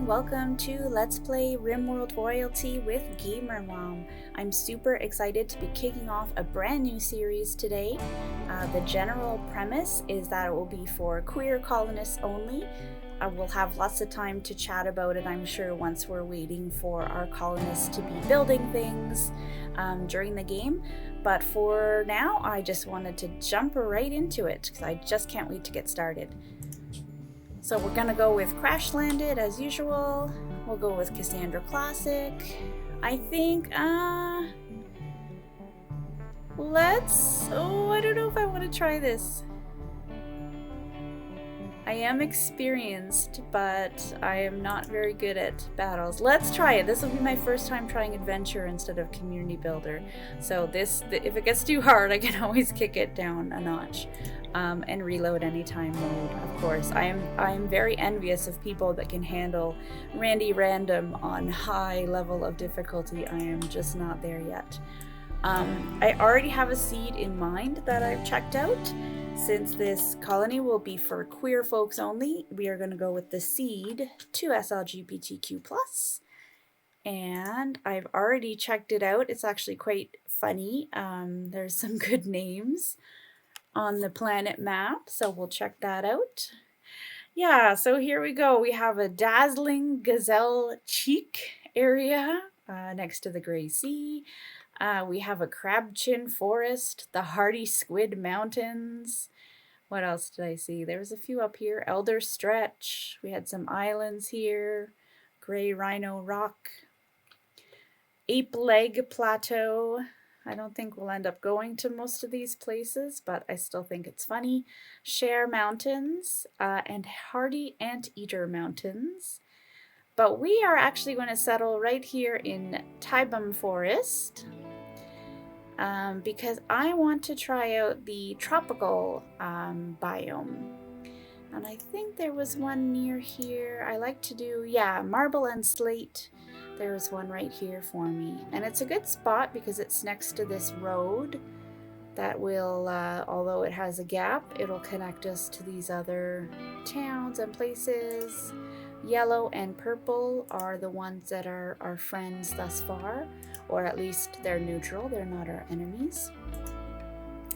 and welcome to Let's Play RimWorld Royalty with GamerMom. I'm super excited to be kicking off a brand new series today. The general premise is that it will be for queer colonists only. We'll have lots of time to chat about it, I'm sure, once we're waiting for our colonists to be building things during the game. But for now, I just wanted to jump right into it because I just can't wait to get started. So we're gonna go with Crash Landed as usual. We'll go with Cassandra Classic. I think, I don't know if I want to try this. I am experienced, but I am not very good at battles. Let's try it. This will be my first time trying adventure instead of community builder. So if it gets too hard, I can always kick it down a notch. And reload anytime mode, of course. I am very envious of people that can handle Randy Random on high level of difficulty. I am just not there yet. I already have a seed in mind that I've checked out. Since this colony will be for queer folks only, we are going to go with the seed 2SLGBTQ+. And I've already checked it out. It's actually quite funny. There's some good names on the planet map, so we'll check that out. Yeah, so here we go. We have a dazzling gazelle cheek area next to the Gracie. We have a crab chin forest, the hardy squid mountains. What else did I see? There was a few up here. Elder stretch. We had some islands here. Gray rhino rock. Ape leg plateau. I don't think we'll end up going to most of these places, but I still think it's funny. Share Mountains and Hardy Anteater Mountains. But we are actually going to settle right here in Tybum Forest because I want to try out the Tropical Biome. And I think there was one near here. I like to do, marble and slate. There's one right here for me. And it's a good spot because it's next to this road that will, although it has a gap, it'll connect us to these other towns and places. Yellow and purple are the ones that are our friends thus far, or at least they're neutral, they're not our enemies.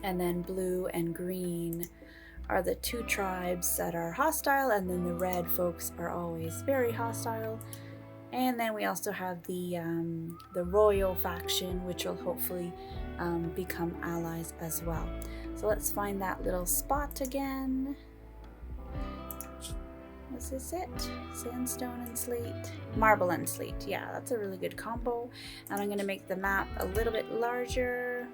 And then blue and green are the two tribes that are hostile, and then the red folks are always very hostile. And then we also have the royal faction, which will hopefully become allies as well. So let's find that little spot again. Was this it? Sandstone and slate? Marble and slate. Yeah, that's a really good combo. And I'm going to make the map a little bit larger.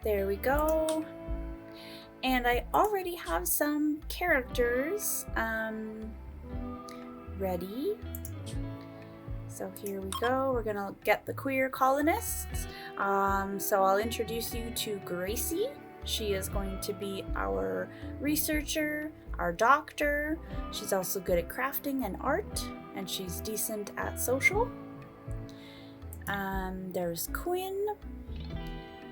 There we go. And I already have some characters ready. So here we go. We're gonna get the queer colonists. So I'll introduce you to Gracie. She is going to be our researcher, our doctor. She's also good at crafting and art, and she's decent at social. There's Quinn,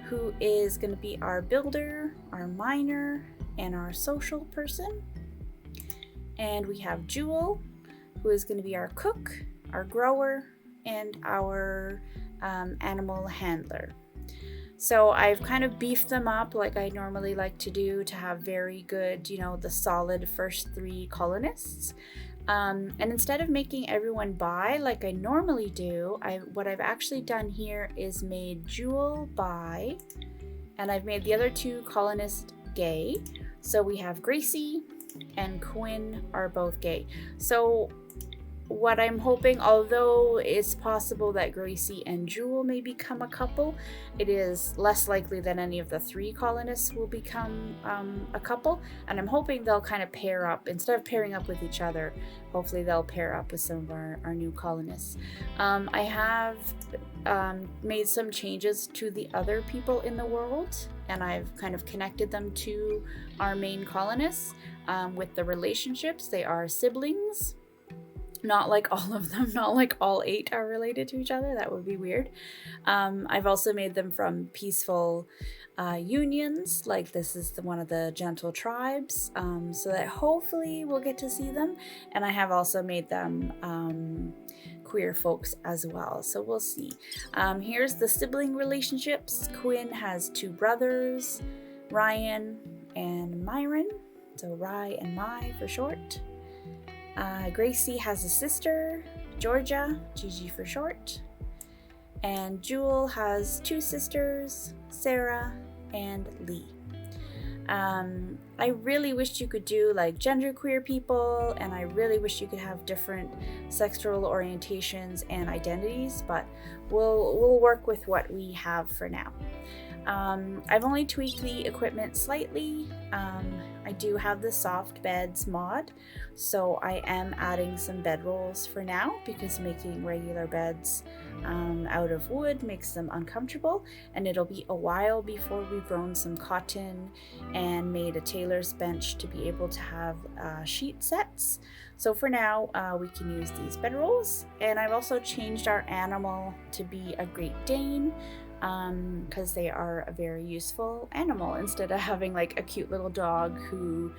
who is going to be our builder, our miner, and our social person. And we have Jewel, who is going to be our cook, our grower, and our animal handler. So I've kind of beefed them up like I normally like to do to have very good, the solid first three colonists. And instead of making everyone bi like I normally do, what I've actually done here is made Jewel bi, and I've made the other two colonists gay. So we have Gracie and Quinn are both gay. So what I'm hoping, although it's possible that Gracie and Jewel may become a couple, it is less likely that any of the three colonists will become a couple, and I'm hoping they'll kind of pair up. Instead of pairing up with each other, hopefully they'll pair up with some of our new colonists. I have made some changes to the other people in the world, and I've kind of connected them to our main colonists with the relationships. They are siblings. Not like all of them, not like all 8 are related to each other. That would be weird. I've also made them from peaceful unions, like this is one of the gentle tribes, so that hopefully we'll get to see them. And I have also made them queer folks as well, so we'll see. Here's the sibling relationships. Quinn has 2 brothers, Ryan and Myron, so Rye and My for short. Gracie has a sister, Georgia, Gigi for short. And Jewel has 2 sisters, Sarah and Lee. I really wish you could do like genderqueer people, and I really wish you could have different sexual orientations and identities, but we'll work with what we have for now. I've only tweaked the equipment slightly. I do have the soft beds mod, so I am adding some bedrolls for now because making regular beds out of wood makes them uncomfortable, and it'll be a while before we've grown some cotton and made a tailor's bench to be able to have sheet sets. So for now, we can use these bedrolls. And I've also changed our animal to be a Great Dane, because they are a very useful animal instead of having like a cute little dog who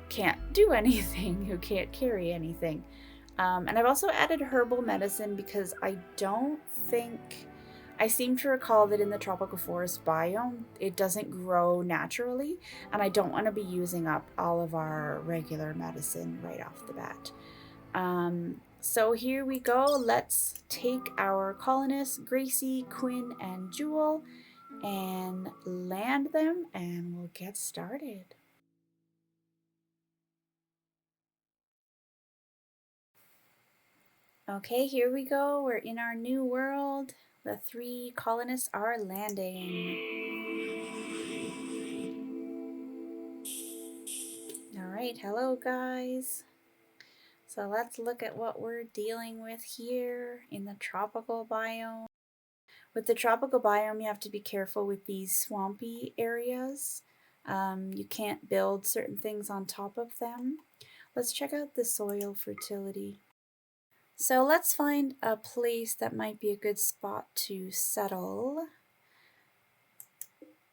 can't do anything, who can't carry anything. And I've also added herbal medicine because I seem to recall that in the tropical forest biome it doesn't grow naturally, and I don't want to be using up all of our regular medicine right off the bat. So here we go. Let's take our colonists, Gracie, Quinn, and Jewel, and land them, and we'll get started. Okay, here we go. We're in our new world. The 3 colonists are landing. All right, hello guys. So let's look at what we're dealing with here in the tropical biome. With the tropical biome, you have to be careful with these swampy areas. You can't build certain things on top of them. Let's check out the soil fertility. So let's find a place that might be a good spot to settle.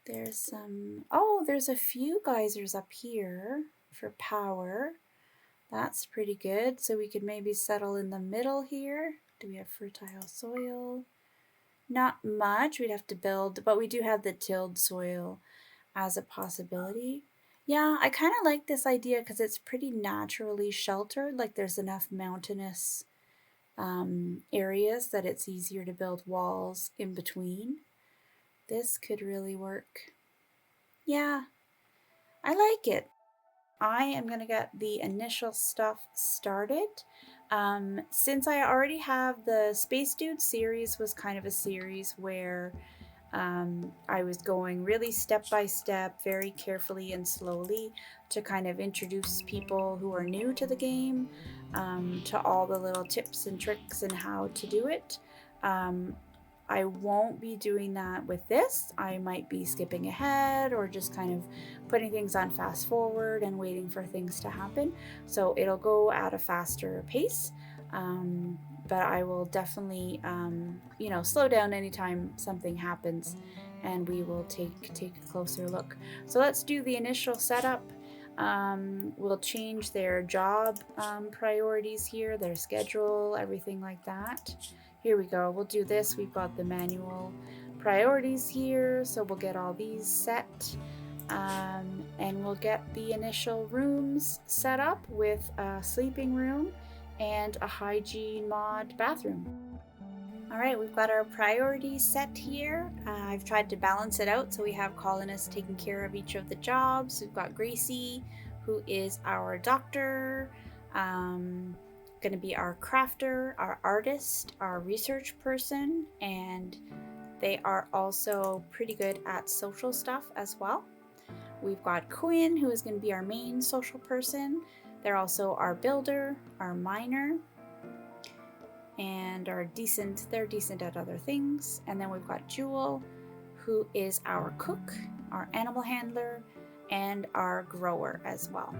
There's a few geysers up here for power. That's pretty good. So we could maybe settle in the middle here. Do we have fertile soil? Not much. We'd have to build, but we do have the tilled soil as a possibility. Yeah, I kind of like this idea because it's pretty naturally sheltered. Like there's enough mountainous areas that it's easier to build walls in between. This could really work. Yeah, I like it. I am going to get the initial stuff started. Since I already have the Space Dude series, was kind of a series where I was going really step by step, very carefully and slowly to kind of introduce people who are new to the game to all the little tips and tricks and how to do it. I won't be doing that with this. I might be skipping ahead or just kind of putting things on fast forward and waiting for things to happen. So it'll go at a faster pace. But I will definitely, slow down anytime something happens, and we will take a closer look. So let's do the initial setup. We'll change their job priorities here, their schedule, everything like that. Here we go. We'll do this. We've got the manual priorities here, so we'll get all these set. And we'll get the initial rooms set up with a sleeping room and a hygiene mod bathroom. All right, we've got our priorities set here. I've tried to balance it out so we have colonists taking care of each of the jobs. We've got Gracie, who is our doctor, going to be our crafter, our artist, our research person, and they are also pretty good at social stuff as well. We've got Quinn, who is going to be our main social person. They're also our builder, our miner, and they're decent at other things. And then we've got Jewel, who is our cook, our animal handler, and our grower as well.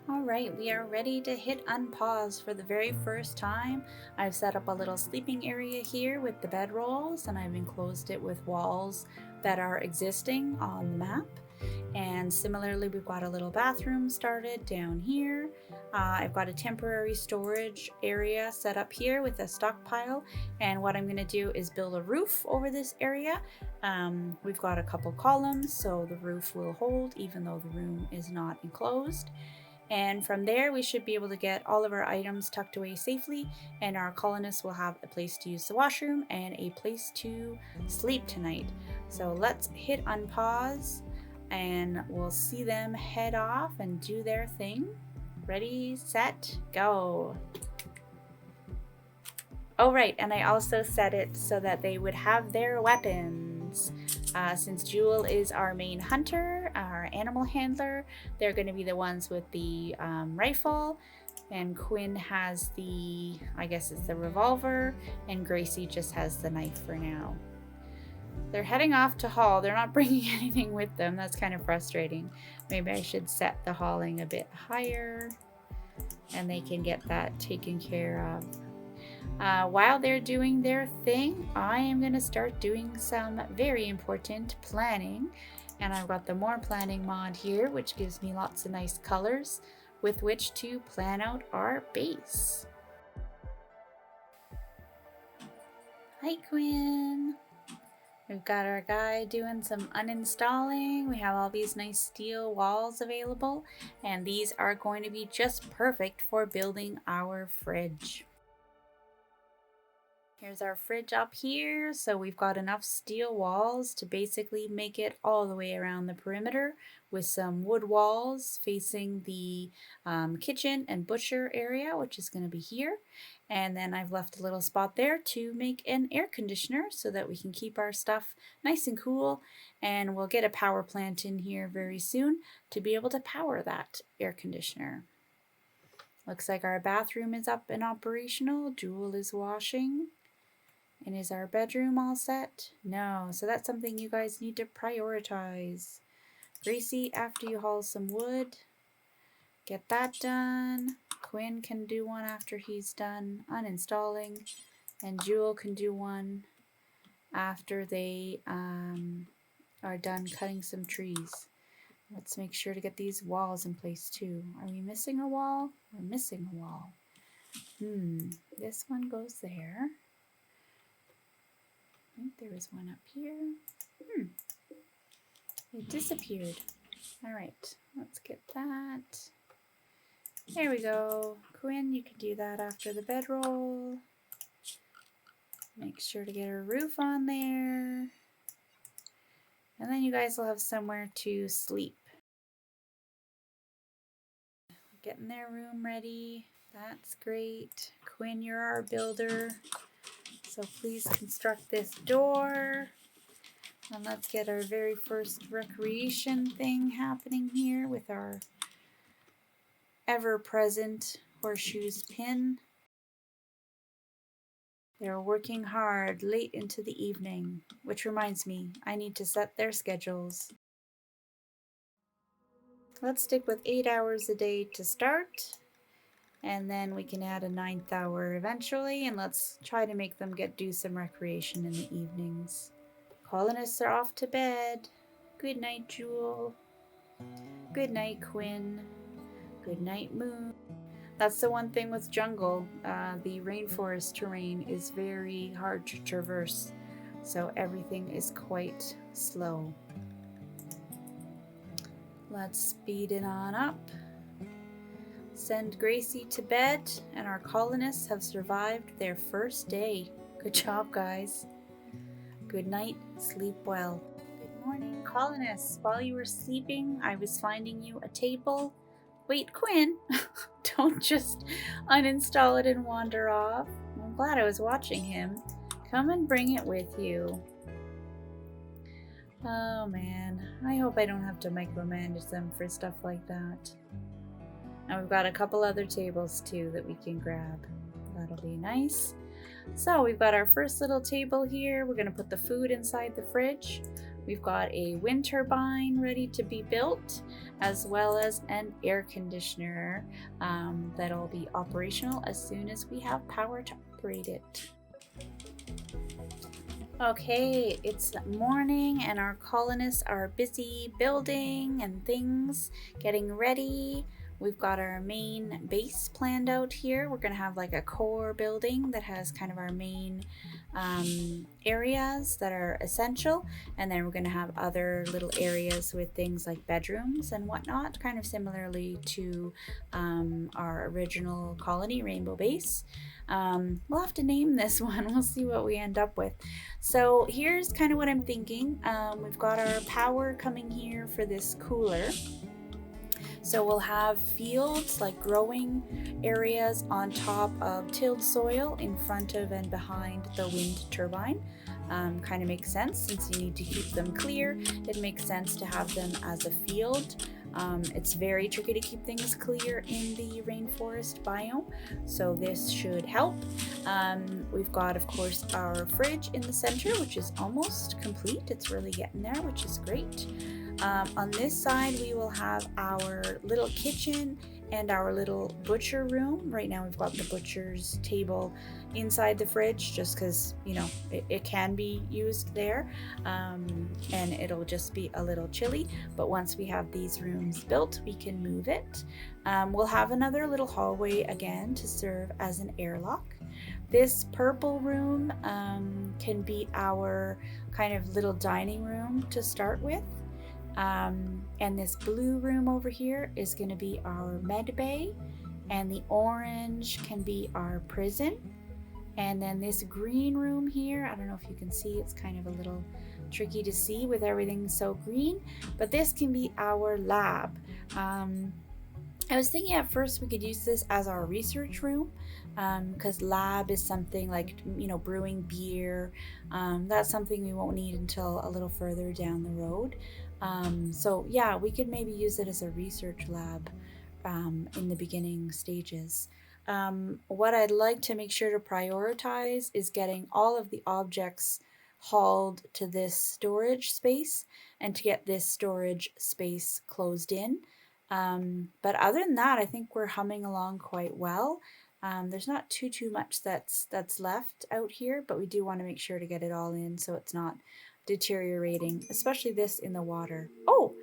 Alright, we are ready to hit unpause for the very first time. I've set up a little sleeping area here with the bedrolls, and I've enclosed it with walls that are existing on the map. And similarly, we've got a little bathroom started down here. I've got a temporary storage area set up here with a stockpile, and what I'm going to do is build a roof over this area. We've got a couple columns, so the roof will hold even though the room is not enclosed. And from there, we should be able to get all of our items tucked away safely, and our colonists will have a place to use the washroom and a place to sleep tonight. So let's hit unpause, and we'll see them head off and do their thing. Ready, set, go. Oh right, and I also set it so that they would have their weapons. Since Jewel is our main hunter, our animal handler, they're going to be the ones with the rifle, and Quinn has the, I guess it's the revolver, and Gracie just has the knife for now. They're heading off to haul. They're not bringing anything with them. That's kind of frustrating. Maybe I should set the hauling a bit higher, and they can get that taken care of. While they're doing their thing, I am going to start doing some very important planning. And I've got the more planning mod here, which gives me lots of nice colors with which to plan out our base. Hi, Quinn. We've got our guy doing some uninstalling. We have all these nice steel walls available, and these are going to be just perfect for building our fridge. Here's our fridge up here, so we've got enough steel walls to basically make it all the way around the perimeter, with some wood walls facing the kitchen and butcher area, which is going to be here. And then I've left a little spot there to make an air conditioner so that we can keep our stuff nice and cool, and we'll get a power plant in here very soon to be able to power that air conditioner. Looks like our bathroom is up and operational. Jewel is washing. And is our bedroom all set? No, so that's something you guys need to prioritize. Gracie, after you haul some wood, get that done. Quinn can do one after he's done uninstalling, and Jewel can do one after they are done cutting some trees. Let's make sure to get these walls in place too. Are we missing a wall? We're missing a wall. This one goes there. I think there was one up here. It disappeared. Alright, let's get that. There we go. Quinn, you can do that after the bedroll. Make sure to get a roof on there. And then you guys will have somewhere to sleep. Getting their room ready. That's great. Quinn, you're our builder. So please construct this door. And let's get our very first recreation thing happening here with our ever-present horseshoes pin. They're working hard late into the evening, which reminds me, I need to set their schedules. Let's stick with 8 hours a day to start, and then we can add a 9th hour eventually, and let's try to make them do some recreation in the evenings. Colonists are off to bed. Good night, Jewel. Good night, Quinn. Good night, Moon. That's the one thing with jungle. The rainforest terrain is very hard to traverse, so everything is quite slow. Let's speed it on up. Send Gracie to bed, and our colonists have survived their first day. Good job, guys. Good night, sleep well. Good morning, colonists. While you were sleeping, I was finding you a table. Wait, Quinn, don't just uninstall it and wander off. I'm glad I was watching him. Come and bring it with you. Oh man, I hope I don't have to micromanage them for stuff like that. And we've got a couple other tables too that we can grab. That'll be nice. So we've got our first little table here. We're going to put the food inside the fridge. We've got a wind turbine ready to be built, as well as an air conditioner that'll be operational as soon as we have power to operate it. Okay, it's morning and our colonists are busy building and things, getting ready. We've got our main base planned out here. We're gonna have like a core building that has kind of our main areas that are essential, and then we're gonna have other little areas with things like bedrooms and whatnot, kind of similarly to our original colony rainbow base. We'll have to name this one. We'll see what we end up with. So here's kind of what I'm thinking. We've got our power coming here for this cooler. So we'll have fields, like growing areas on top of tilled soil in front of and behind the wind turbine. Kind of makes sense since you need to keep them clear. It makes sense to have them as a field. It's very tricky to keep things clear in the rainforest biome, so this should help. We've got, of course, our fridge in the center, which is almost complete. It's really getting there, which is great. On this side, we will have our little kitchen and our little butcher room. Right now we've got the butcher's table inside the fridge just because, you know, it can be used there, and it'll just be a little chilly. But once we have these rooms built, we can move it. We'll have another little hallway again to serve as an airlock. This purple room can be our kind of little dining room to start with. And this blue room over here is going to be our med bay, and the orange can be our prison. And then this green room here, I don't know if you can see, it's kind of a little tricky to see with everything so green, but this can be our lab. I was thinking at first we could use this as our research room, because lab is something like, you know, brewing beer. That's something we won't need until a little further down the road. So yeah, we could maybe use it as a research lab in the beginning stages. What I'd like to make sure to prioritize is getting all of the objects hauled to this storage space and to get this storage space closed in. But other than that, I think we're humming along quite well. There's not too much that's left out here, but we do want to make sure to get it all in so it's not deteriorating, especially this in the water. Oh,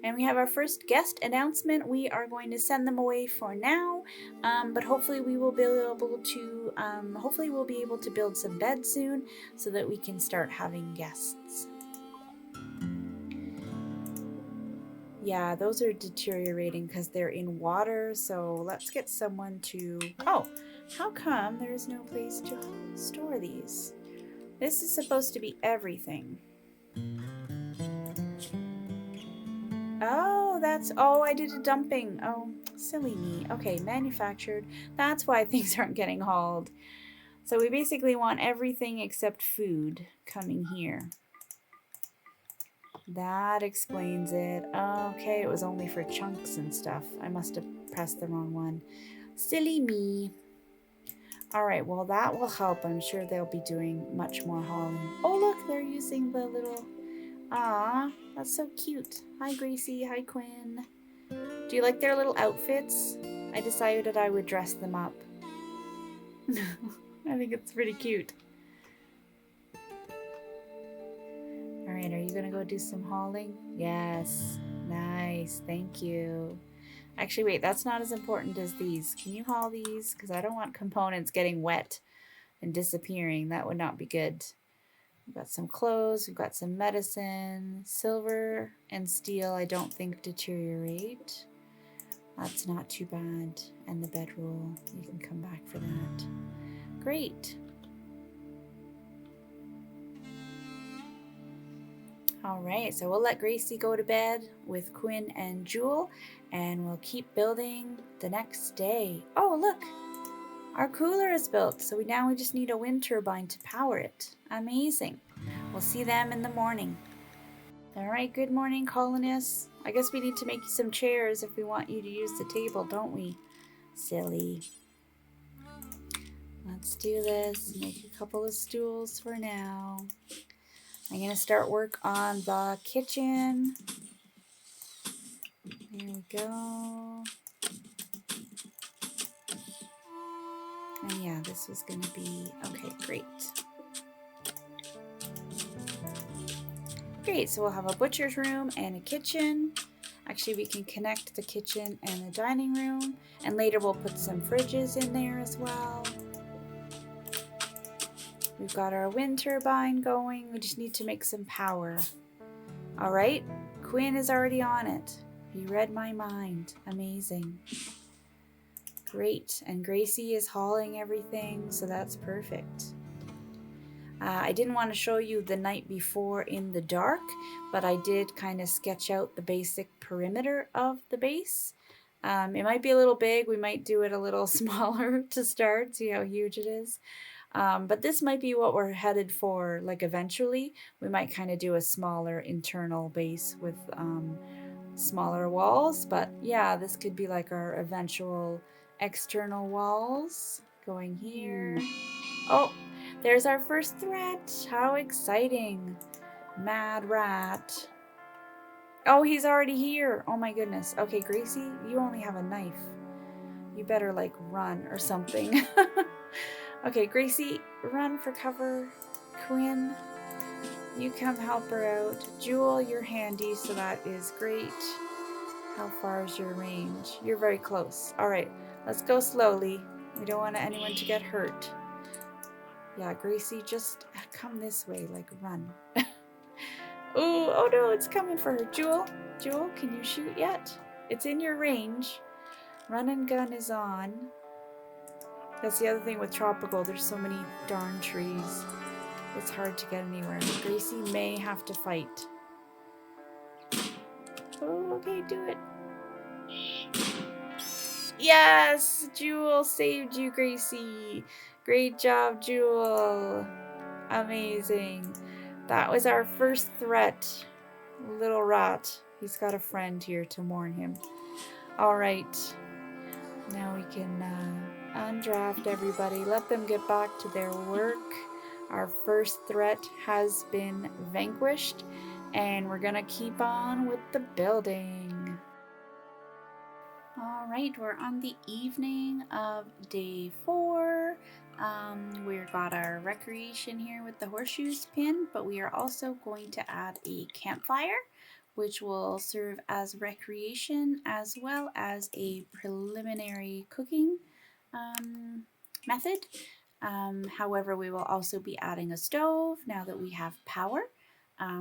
and we have our first guest announcement. We are going to send them away for now, but hopefully we will be able to hopefully we'll be able to build some beds soon so that we can start having guests. Yeah, those are deteriorating because they're in water, so let's get someone to... Oh, how come there is no place to store these? This is supposed to be everything. Oh, that's... Oh, I did a dumping. Oh, silly me. Okay, manufactured. That's why things aren't getting hauled. So we basically want everything except food coming here. That explains it. Okay, it was only for chunks and stuff. I must have pressed the wrong one. Silly me. Alright, well that will help. I'm sure they'll be doing much more hauling. Oh look, they're using the little... Ah, that's so cute. Hi Gracie, hi Quinn. Do you like their little outfits? I decided I would dress them up. I think it's pretty cute. Alright, are you gonna go do some hauling? Yes. Nice, thank you. Actually, wait, that's not as important as these. Can you haul these? Because I don't want components getting wet and disappearing. That would not be good. We've got some clothes, we've got some medicine. Silver and steel I don't think deteriorate. That's not too bad. And the bedroll, you can come back for that. Great. Alright, so we'll let Gracie go to bed with Quinn and Jewel, and we'll keep building the next day. Oh, look! Our cooler is built, so now we just need a wind turbine to power it. Amazing. We'll see them in the morning. Alright, good morning, colonists. I guess we need to make you some chairs if we want you to use the table, don't we? Silly. Let's do this. Make a couple of stools for now. I'm going to start work on the kitchen. There we go. And yeah, this was going to be, okay, great. Great, so we'll have a butcher's room and a kitchen. Actually, we can connect the kitchen and the dining room, and later we'll put some fridges in there as well. We've got our wind turbine going. We just need to make some power. All right, Quinn is already on it. He read my mind. Amazing. Great, and Gracie is hauling everything, so that's perfect. I didn't want to show you the night before in the dark, but I did kind of sketch out the basic perimeter of the base. It might be a little big. We might do it a little smaller to start, see how huge it is. But this might be what we're headed for, like eventually. We might kind of do a smaller internal base with smaller walls. But yeah, this could be like our eventual external walls going here. Oh! There's our first threat. How exciting. Mad rat. Oh, he's already here. Oh my goodness. Okay, Gracie, you only have a knife. You better like run or something. Okay, Gracie, run for cover. Quinn, you come help her out. Jewel, you're handy, so that is great. How far is your range? You're very close. All right, let's go slowly. We don't want anyone to get hurt. Yeah, Gracie, just come this way, like run. Ooh, oh no, it's coming for her. Jewel, can you shoot yet? It's in your range. Run and gun is on. That's the other thing with Tropical. There's so many darn trees. It's hard to get anywhere. Gracie may have to fight. Oh, okay, do it. Yes! Jewel saved you, Gracie. Great job, Jewel. Amazing. That was our first threat. Little rat. He's got a friend here to mourn him. All right. Now we can undraft everybody. Let them get back to their work. Our first threat has been vanquished. And we're going to keep on with the building. All right, we're on the evening of day 4. We've got our recreation here with the horseshoes pin, but we are also going to add a campfire, which will serve as recreation as well as a preliminary cooking method. However, we will also be adding a stove now that we have power,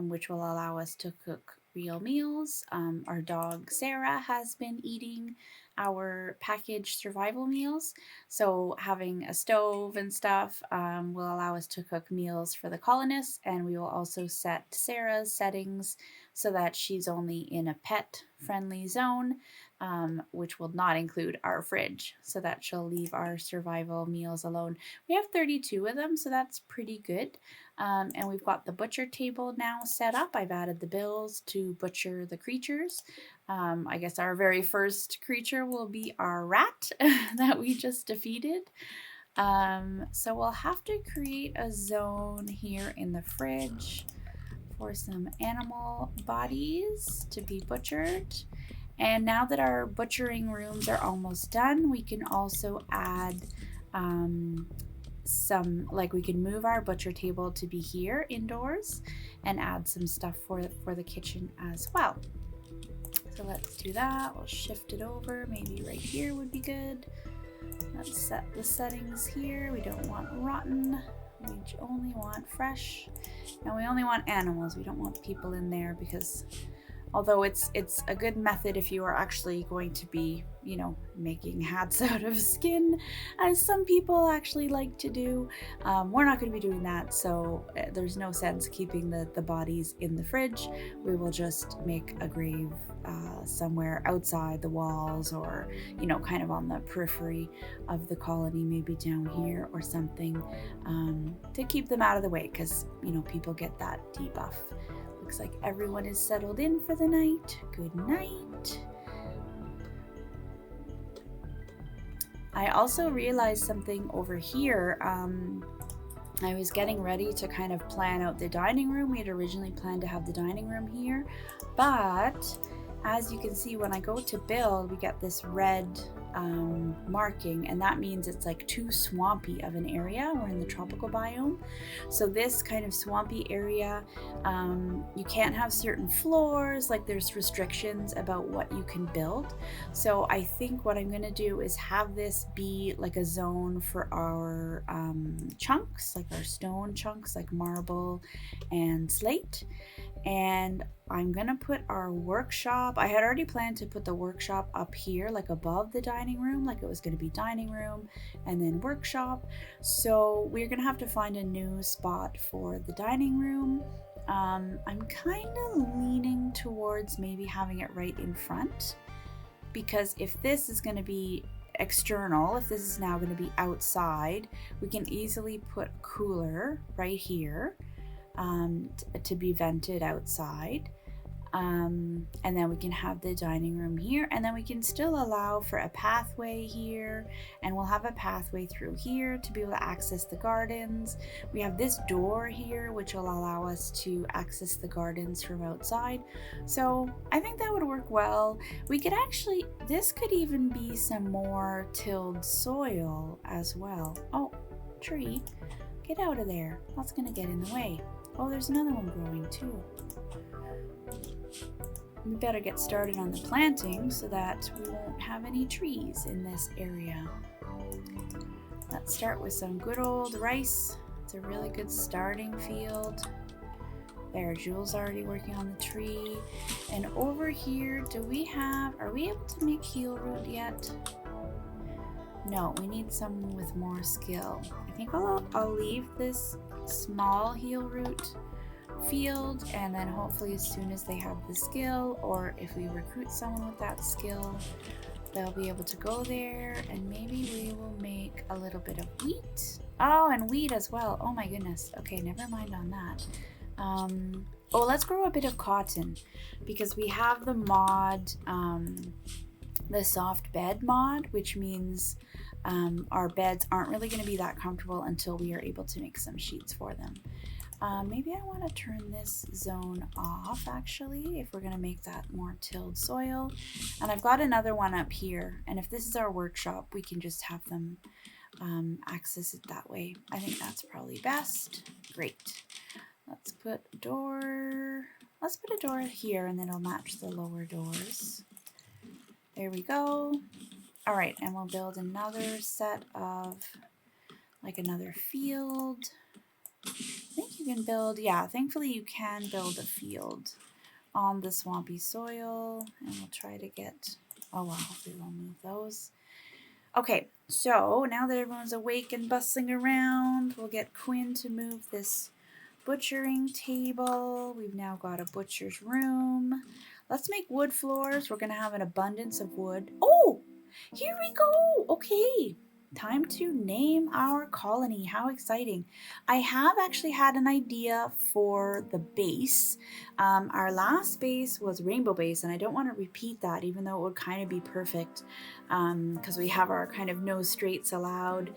which will allow us to cook real meals. Our dog Sarah has been eating our packaged survival meals, so having a stove and stuff will allow us to cook meals for the colonists, and we will also set Sarah's settings so that she's only in a pet friendly zone, which will not include our fridge, so that she'll leave our survival meals alone. We have 32 of them, so that's pretty good. And we've got the butcher table now set up. I've added the bills to butcher the creatures. I guess our very first creature will be our rat that we just defeated. So we'll have to create a zone here in the fridge for some animal bodies to be butchered. And now that our butchering rooms are almost done, we can also add we can move our butcher table to be here indoors and add some stuff for the kitchen as well. So let's do that. We'll shift it over. Maybe right here would be good. Let's set the settings here. We don't want rotten. We only want fresh. And we only want animals. We don't want people in there because although it's a good method if you are actually going to be, you know, making hats out of skin, as some people actually like to do. We're not going to be doing that, so there's no sense keeping the bodies in the fridge. We will just make a grave somewhere outside the walls, or, you know, kind of on the periphery of the colony, maybe down here or something, to keep them out of the way, because, you know, people get that debuff. Looks like everyone is settled in for the night. Good night. I also realized something over here. I was getting ready to kind of plan out the dining room. We had originally planned to have the dining room here, but as you can see, when I go to build, we get this red marking, and that means it's like too swampy of an area. We're in the tropical biome, so this kind of swampy area, you can't have certain floors, like there's restrictions about what you can build. So I think what I'm going to do is have this be like a zone for our chunks, like our stone chunks, like marble and slate. And I'm gonna put our workshop. I had already planned to put the workshop up here, like above the dining room, like it was gonna be dining room and then workshop. So we're gonna have to find a new spot for the dining room. I'm kind of leaning towards maybe having it right in front, because if this is gonna be external, if this is now gonna be outside, we can easily put a cooler right here. To be vented outside, and then we can have the dining room here, and then we can still allow for a pathway here, and we'll have a pathway through here to be able to access the gardens. We have this door here which will allow us to access the gardens from outside, so I think that would work well. We could actually, this could even be some more tilled soil as well. Oh, tree, get out of there, that's gonna get in the way. Oh, there's another one growing too. We better get started on the planting so that we won't have any trees in this area. Let's start with some good old rice. It's a really good starting field. There, Jules already working on the tree. And over here, are we able to make heel root yet? No, we need someone with more skill. I think I'll leave this small heel root field, and then hopefully as soon as they have the skill, or if we recruit someone with that skill, they'll be able to go there, and maybe we will make a little bit of wheat. Oh, and wheat as well. Oh my goodness. Okay, never mind on that. Oh, let's grow a bit of cotton, because we have the mod, the soft bed mod, which means our beds aren't really going to be that comfortable until we are able to make some sheets for them. Maybe I want to turn this zone off actually, if we're going to make that more tilled soil. And I've got another one up here, and if this is our workshop, we can just have them access it that way. I think that's probably best. Great. Let's put a door here, and then it'll match the lower doors. There we go. All right, and we'll build another set of, like another field. I think you can build, yeah, thankfully you can build a field on the swampy soil, and we'll try to get, oh well, hopefully we'll move those. Okay, so now that everyone's awake and bustling around, we'll get Quinn to move this butchering table. We've now got a butcher's room. Let's make wood floors. We're gonna have an abundance of wood. Oh, here we go. Okay, time to name our colony. How exciting. I have actually had an idea for the base. Our last base was rainbow base, and I don't want to repeat that, even though it would kind of be perfect, because we have our kind of no straights allowed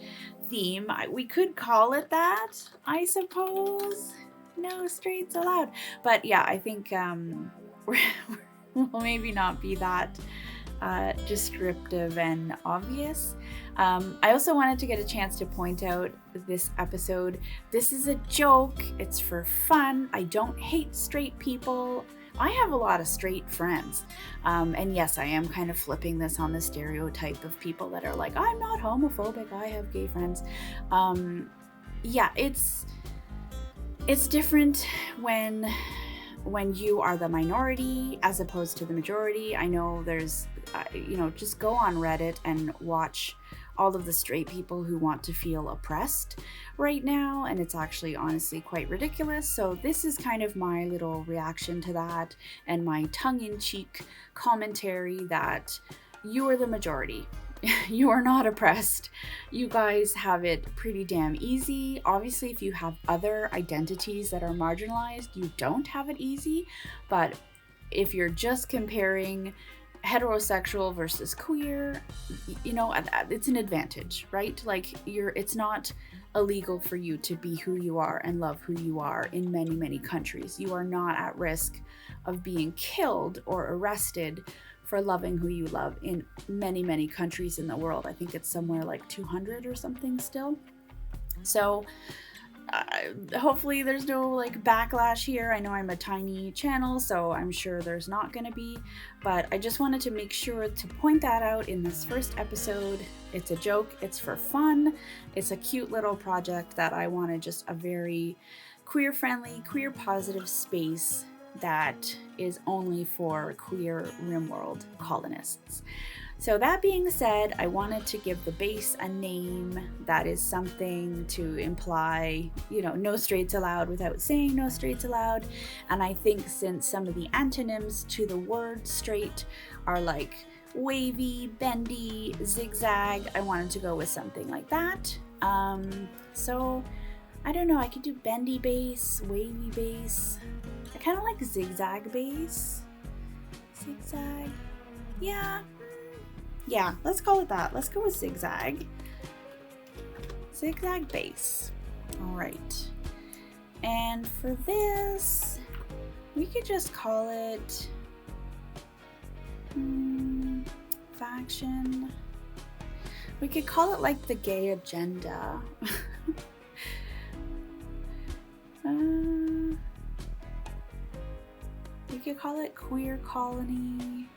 theme. We could call it that, I suppose. No straights allowed. But yeah, I think we'll maybe not be that descriptive and obvious. I also wanted to get a chance to point out this episode. This is a joke. It's for fun. I don't hate straight people. I have a lot of straight friends. And yes, I am kind of flipping this on the stereotype of people that are like, I'm not homophobic, I have gay friends. Yeah, it's different when you are the minority as opposed to the majority. I know there's, just go on Reddit and watch all of the straight people who want to feel oppressed right now, and it's actually honestly quite ridiculous. So this is kind of my little reaction to that, and my tongue-in-cheek commentary that you are the majority. You are not oppressed. You guys have it pretty damn easy. Obviously, if you have other identities that are marginalized, you don't have it easy. But if you're just comparing heterosexual versus queer, it's an advantage, right? Like it's not illegal for you to be who you are and love who you are in many, many countries. You are not at risk of being killed or arrested for loving who you love in many, many countries in the world. I think it's somewhere like 200 or something still. So hopefully there's no like backlash here. I know I'm a tiny channel, so I'm sure there's not going to be, but I just wanted to make sure to point that out in this first episode. It's a joke, it's for fun, it's a cute little project that I wanted just a very queer friendly, queer positive space that is only for queer RimWorld colonists. So that being said, I wanted to give the base a name that is something to imply, you know, no straights allowed without saying no straights allowed. And I think since some of the antonyms to the word straight are like wavy, bendy, zigzag, I wanted to go with something like that. So I don't know, I could do bendy base, wavy base. I kind of like zigzag base. Zigzag. Yeah, let's call it that. Let's go with zigzag. Zigzag base. All right. And for this, we could just call it faction. We could call it like the gay agenda. We could call it queer colony.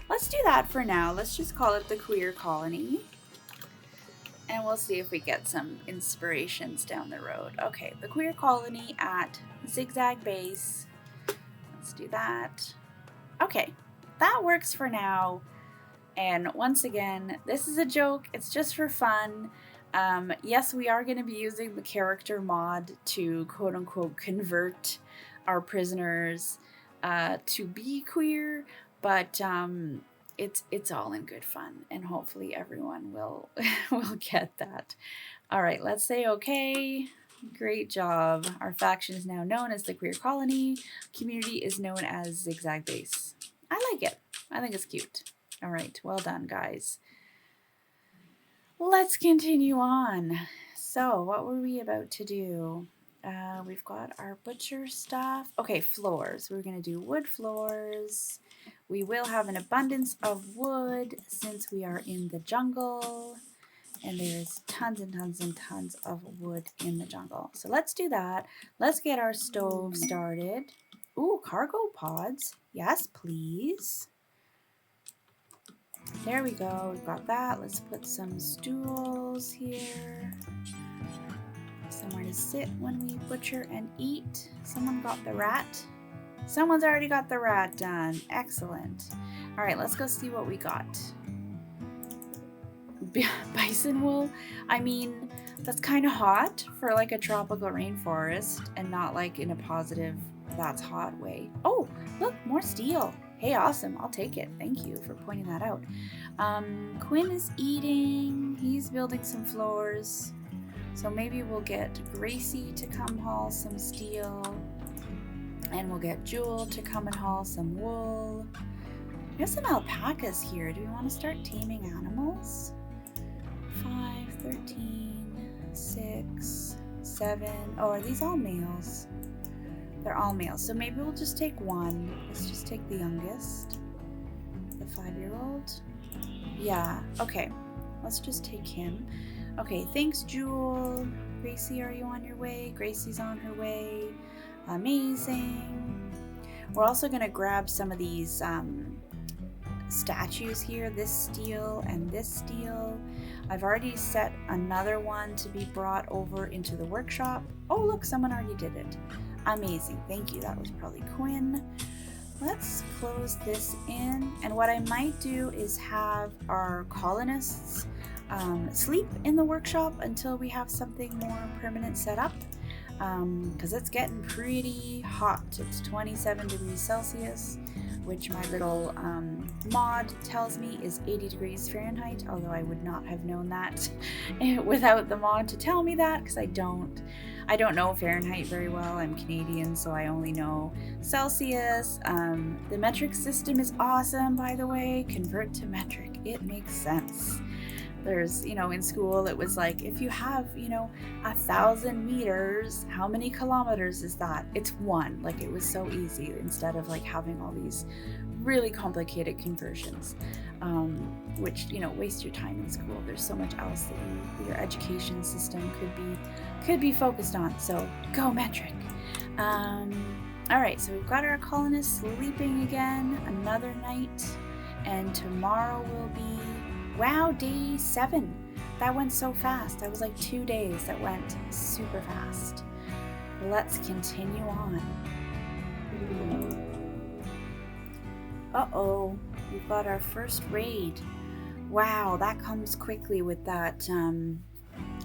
Let's do that for now. Let's just call it the queer colony. And we'll see if we get some inspirations down the road. Okay, the queer colony at zigzag base. Let's do that. Okay, that works for now. And once again, this is a joke. It's just for fun. Yes, we are going to be using the character mod to quote unquote convert our prisoners to be queer. But it's all in good fun, and hopefully everyone will get that. All right, let's say okay. Great job. Our faction is now known as the Queer Colony. Community is known as Zigzag Base. I like it. I think it's cute. All right, well done, guys. Let's continue on. So, what were we about to do? We've got our butcher stuff. Okay, floors. We're going to do wood floors. We will have an abundance of wood since we are in the jungle. And there's tons and tons and tons of wood in the jungle. So let's do that. Let's get our stove started. Ooh, cargo pods. Yes, please. There we go. We've got that. Let's put some stools here. Somewhere to sit when we butcher and eat. Someone got the rat. Someone's already got the rat done. Excellent. All right, let's go see what we got. Bison wool. I mean, that's kind of hot for like a tropical rainforest and not like in a positive that's hot way. Oh, look, more steel. Hey, awesome. I'll take it. Thank you for pointing that out. Quinn is eating. He's building some floors. So maybe we'll get Gracie to come haul some steel. And we'll get Jewel to come and haul some wool. We have some alpacas here. Do we want to start taming animals? 5, 13, 6, 7. Oh, are these all males? They're all males. So maybe we'll just take one. Let's just take the youngest. The 5-year-old. Yeah, okay. Let's just take him. Okay, thanks, Jewel. Gracie, are you on your way? Gracie's on her way. Amazing. We're also going to grab some of these statues here, this steel and this steel. I've already set another one to be brought over into the workshop. Oh, look, someone already did it. Amazing. Thank you. That was probably Quinn. Let's close this in. And what I might do is have our colonists sleep in the workshop until we have something more permanent set up. Because it's getting pretty hot. It's 27 degrees Celsius, which my little mod tells me is 80 degrees Fahrenheit, although I would not have known that without the mod to tell me that, because I don't know Fahrenheit very well. I'm Canadian, so I only know Celsius. The metric system is awesome, by the way. Convert to metric. It makes sense. There's, in school it was like, if you have, 1,000 meters, how many kilometers is that? It's 1. Like, it was so easy instead of like having all these really complicated conversions, which, waste your time in school. There's so much else that your education system could be focused on. So go metric. All right, so we've got our colonists sleeping again, another night, and tomorrow will be, wow, day 7. That went so fast. That was like 2 days that went super fast. Let's continue on. Uh-oh, we've got our first raid. Wow, that comes quickly with that,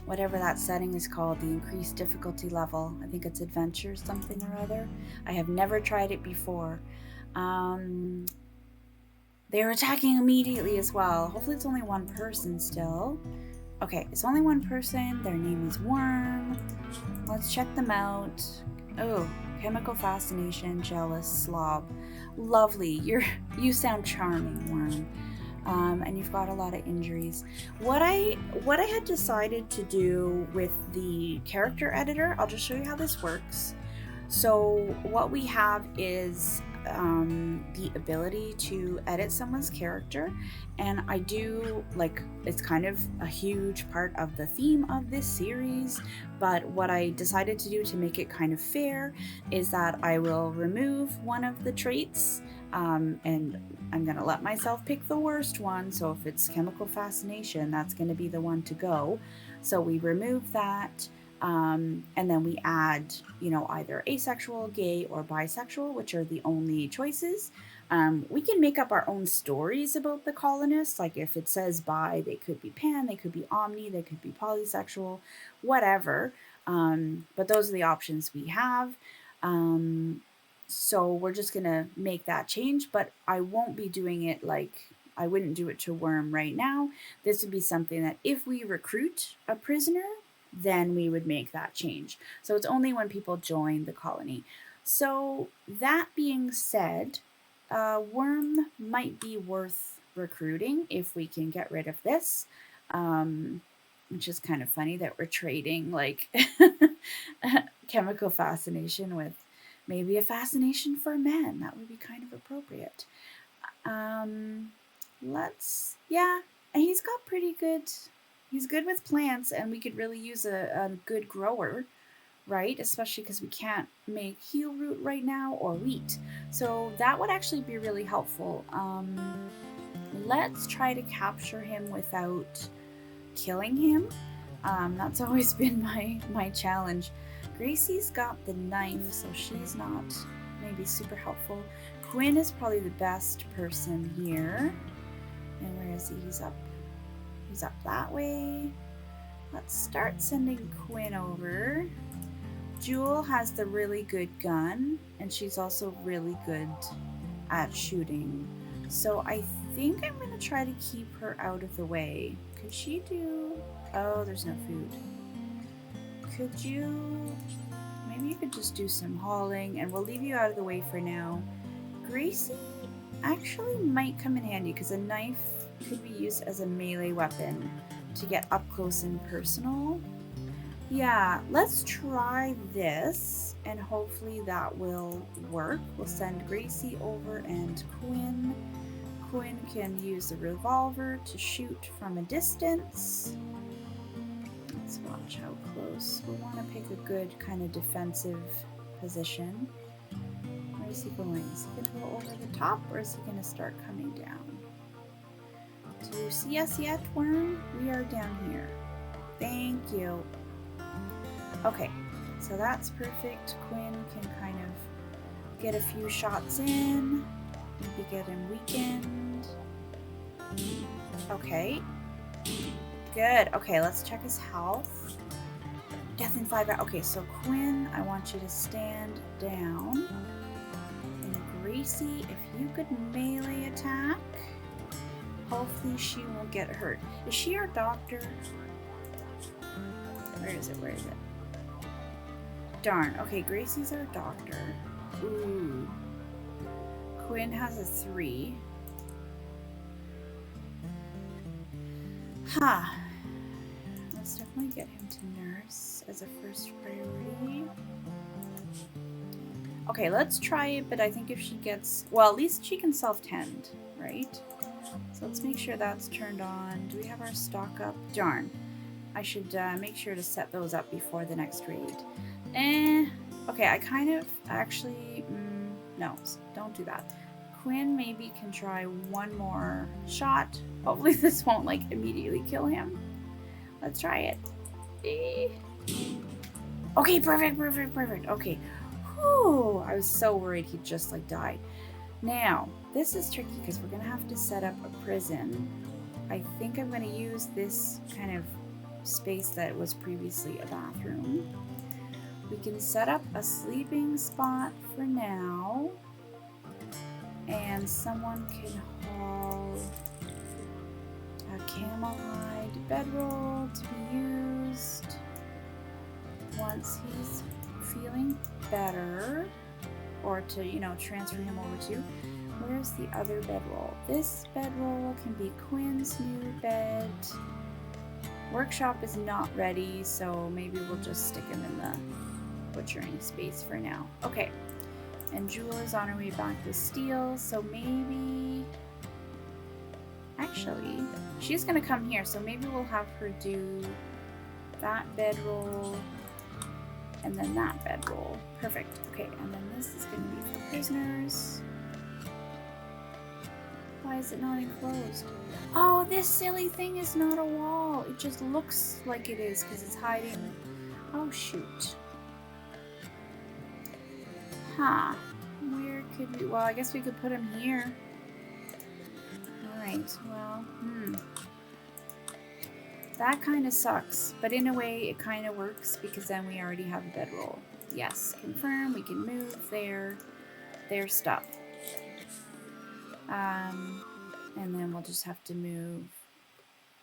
whatever that setting is called, the increased difficulty level. I think it's adventure something or other. I have never tried it before. They're attacking immediately as well. Hopefully it's only one person still. Okay, it's only one person. Their name is Worm. Let's check them out. Oh, chemical fascination, jealous, slob. Lovely. You sound charming, Worm. And you've got a lot of injuries. What I had decided to do with the character editor, I'll just show you how this works. So what we have is the ability to edit someone's character, and I do, like, it's kind of a huge part of the theme of this series, but what I decided to do to make it kind of fair is that I will remove one of the traits, and I'm gonna let myself pick the worst one. So if it's chemical fascination, that's gonna be the one to go. So we remove that. And then we add, either asexual, gay, or bisexual, which are the only choices. We can make up our own stories about the colonists. Like if it says bi, they could be pan, they could be omni, they could be polysexual, whatever. But those are the options we have. So we're just gonna make that change, but I won't be doing it like, I wouldn't do it to Worm right now. This would be something that if we recruit a prisoner, then we would make that change. So it's only when people join the colony. So that being said, Worm might be worth recruiting if we can get rid of this, which is kind of funny that we're trading like chemical fascination with maybe a fascination for men. That would be kind of appropriate. And he's got pretty good. He's good with plants, and we could really use a good grower, right? Especially because we can't make heel root right now or wheat. So that would actually be really helpful. Let's try to capture him without killing him. That's always been my challenge. Gracie's got the knife, so she's not maybe super helpful. Quinn is probably the best person here. And where is he? He's up that way. Let's start sending Quinn over. Jewel has the really good gun, and she's also really good at shooting. So I think I'm going to try to keep her out of the way. Could she do... Oh, there's no food. Could you... Maybe you could just do some hauling, and we'll leave you out of the way for now. Gracie actually might come in handy, because a knife could be used as a melee weapon to get up close and personal. Yeah, let's try this, and hopefully that will work. We'll send Gracie over and Quinn. Quinn can use the revolver to shoot from a distance. Let's watch how close. We'll want to pick a good kind of defensive position. Where is he going? Is he going to go over the top, or is he going to start coming down? Do you see us yet, Worm? We are down here. Thank you. Okay, so that's perfect. Quinn can kind of get a few shots in. Maybe get him weakened. Okay. Good. Okay, let's check his health. Death in 5 hours. Okay, so Quinn, I want you to stand down. And Gracie, if you could melee attack, hopefully she won't get hurt. Is she our doctor? Where is it? Where is it? Darn. Okay, Gracie's our doctor. Ooh. Quinn has a 3. Huh. Let's definitely get him to nurse as a first priority. Okay, let's try it, but I think if she gets... Well, at least she can self-tend, right? So let's make sure that's turned on. Do we have our stock up? Darn. I should make sure to set those up before the next raid. Okay, I kind of actually... no, don't do that. Quinn maybe can try one more shot. Hopefully this won't, like, immediately kill him. Let's try it. Okay, perfect. Okay. Whew, I was so worried he'd just, like, die. Now, this is tricky because we're going to have to set up a prison. I think I'm going to use this kind of space that was previously a bathroom. We can set up a sleeping spot for now. And someone can haul a camel hide bedroll to be used once he's feeling better. Or to, you know, transfer him over to. Where's the other bedroll? This bedroll can be Quinn's new bed. Workshop is not ready, so maybe we'll just stick him in the butchering space for now. Okay. And Jewel is on her way back with steel, so maybe... Actually, she's gonna come here, so maybe we'll have her do that bedroll and then that bedroll. Perfect. Okay, and then this is gonna be for prisoners. Why is it not enclosed? Oh, this silly thing is not a wall. It just looks like it is because it's hiding. Oh, shoot. Huh. Where could we... Well, I guess we could put him here. Alright, well, that kind of sucks. But in a way, it kind of works because then we already have a bedroll. Yes, confirm. We can move their stuff. And then we'll just have to move.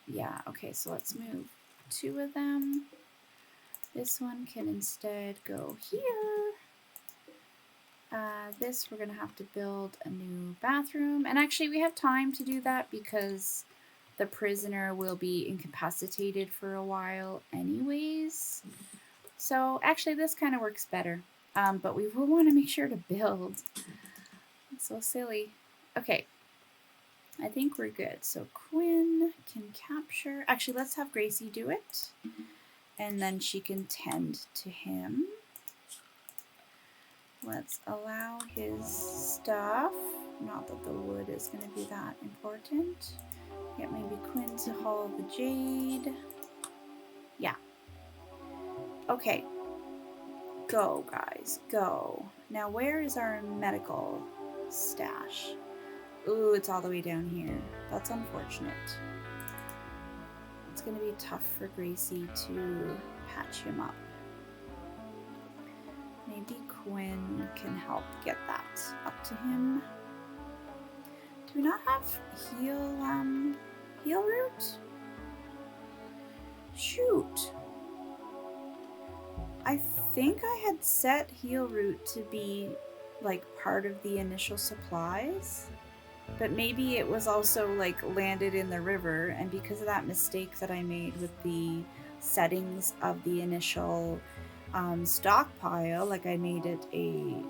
Yeah, okay, so let's move 2 of them. This one can instead go here. This we're gonna have to build a new bathroom. And actually we have time to do that because the prisoner will be incapacitated for a while anyways. So actually this kind of works better. But we will want to make sure to build. It's so silly. Okay. I think we're good. So Quinn can capture... Actually, let's have Gracie do it. And then she can tend to him. Let's allow his stuff. Not that the wood is going to be that important. Get maybe Quinn to haul the jade. Yeah. Okay. Go, guys. Go. Now, where is our medical stash? Ooh, it's all the way down here. That's unfortunate. It's going to be tough for Gracie to patch him up. Maybe Quinn can help get that up to him. Do we not have heal root? Shoot. I think I had set heal root to be like part of the initial supplies. But maybe it was also like landed in the river, and because of that mistake that I made with the settings of the initial stockpile, like I made it a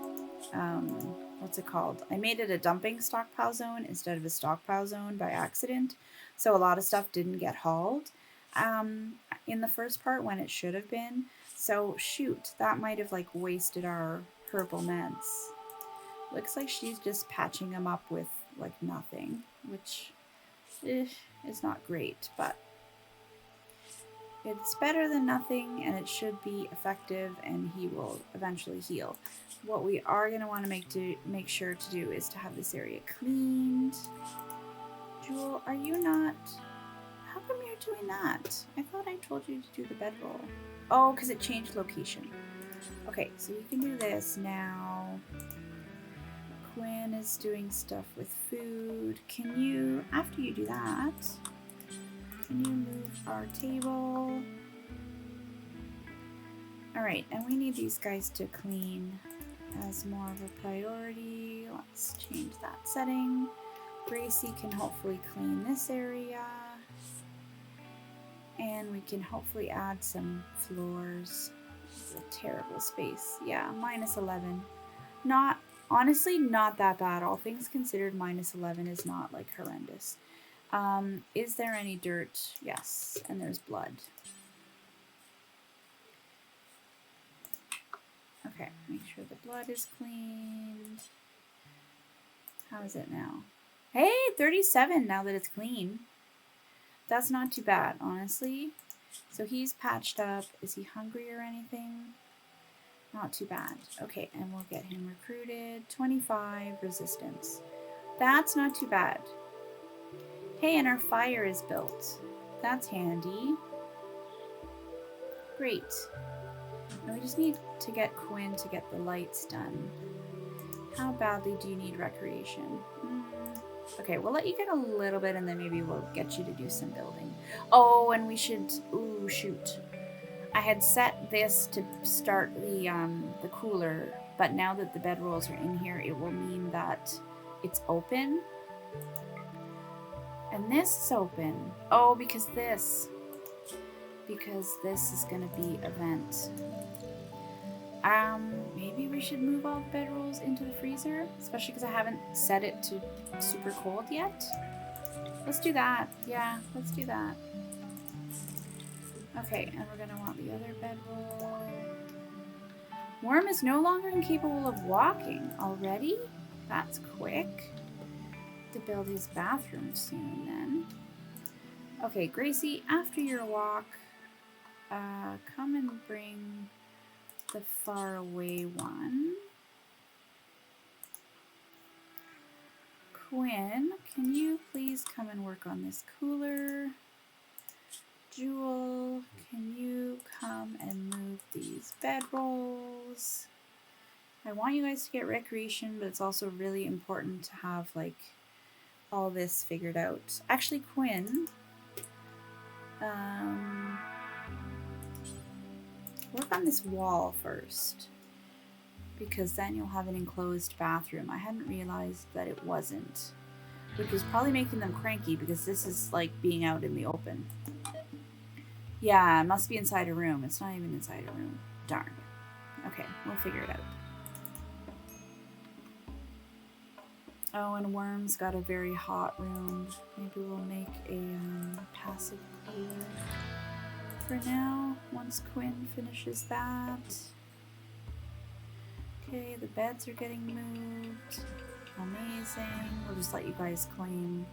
what's it called? I made it a dumping stockpile zone instead of a stockpile zone by accident. So a lot of stuff didn't get hauled in the first part when it should have been. So shoot, that might have like wasted our herbal meds. Looks like she's just patching them up with like nothing, which is not great, but it's better than nothing, and it should be effective, and he will eventually heal. What we are going to want to make sure to do is to have this area cleaned. Jewel, are you not... How come you're doing that? I thought I told you to do the bedroll. Oh, because it changed location. Okay, so you can do this now. Quinn is doing stuff with food. Can you, after you do that, can you move our table? Alright, and we need these guys to clean as more of a priority. Let's change that setting. Gracie can hopefully clean this area. And we can hopefully add some floors. It's a terrible space. Yeah, -11. Not, honestly, not that bad. All things considered, -11 is not like horrendous. Is there any dirt? Yes, and there's blood. Okay, make sure the blood is cleaned. How is it now? Hey, 37 now that it's clean. That's not too bad, honestly. So he's patched up. Is he hungry or anything? Not too bad. Okay, and we'll get him recruited. 25 resistance. That's not too bad. Hey, and our fire is built. That's handy. Great. And we just need to get Quinn to get the lights done. How badly do you need recreation? Okay, we'll let you get a little bit and then maybe we'll get you to do some building. Oh, and we should... Ooh, shoot. I had set this to start the cooler, but now that the bedrolls are in here, it will mean that it's open. And this is open. Oh, because this is going to be event. Maybe we should move all the bedrolls into the freezer, especially because I haven't set it to super cold yet. Let's do that. Yeah, let's do that. Okay, and we're gonna want the other bedroll. Worm is no longer incapable of walking already? That's quick. To build his bathroom soon then. Okay, Gracie, after your walk, come and bring the far away one. Quinn, can you please come and work on this cooler? Jewel, can you come and move these bedrolls? I want you guys to get recreation, but it's also really important to have like all this figured out. Actually, Quinn, work on this wall first, because then you'll have an enclosed bathroom. I hadn't realized that it wasn't, which was probably making them cranky because this is like being out in the open. Yeah, it must be inside a room. It's not even inside a room. Darn. Okay, we'll figure it out. Oh, and Worm's got a very hot room. Maybe we'll make a passive cooler for now, once Quinn finishes that. Okay, the beds are getting moved. Amazing. We'll just let you guys claim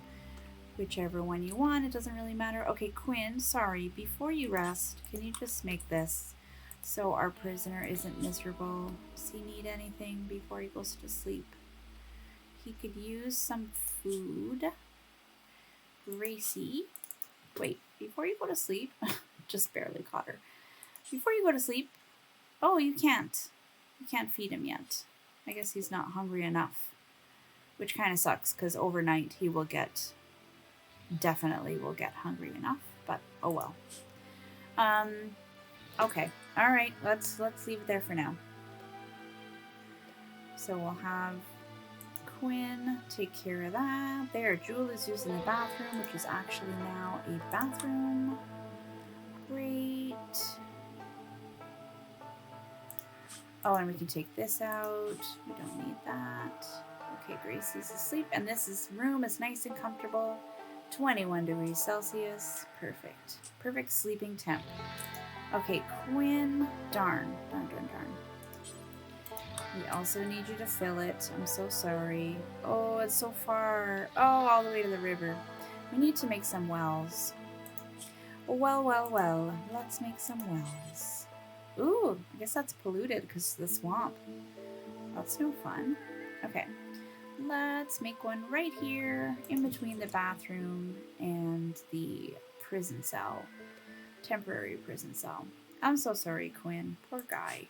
whichever one you want. It doesn't really matter. Okay, Quinn, sorry. Before you rest, can you just make this so our prisoner isn't miserable? Does he need anything before he goes to sleep? He could use some food. Gracie. Wait, before you go to sleep, just barely caught her. Before you go to sleep, oh, you can't. You can't feed him yet. I guess he's not hungry enough, which kind of sucks because overnight he will get, definitely will get hungry enough, but oh well. Okay, all right, let's leave it there for now. So we'll have Quinn take care of that. There, Jewel is using the bathroom, which is actually now a bathroom. Great. Oh, and we can take this out. We don't need that. Okay, Gracie's asleep, and this room is nice and comfortable. 21 degrees Celsius. Perfect. Perfect sleeping temp. Okay, Quinn. Darn. We also need you to fill it. I'm so sorry. Oh, it's so far. Oh, all the way to the river. We need to make some wells. Well. Let's make some wells. Ooh, I guess that's polluted because of the swamp. That's no fun. Okay, let's make one right here in between the bathroom and the prison cell. Temporary prison cell. I'm so sorry, Quinn. Poor guy.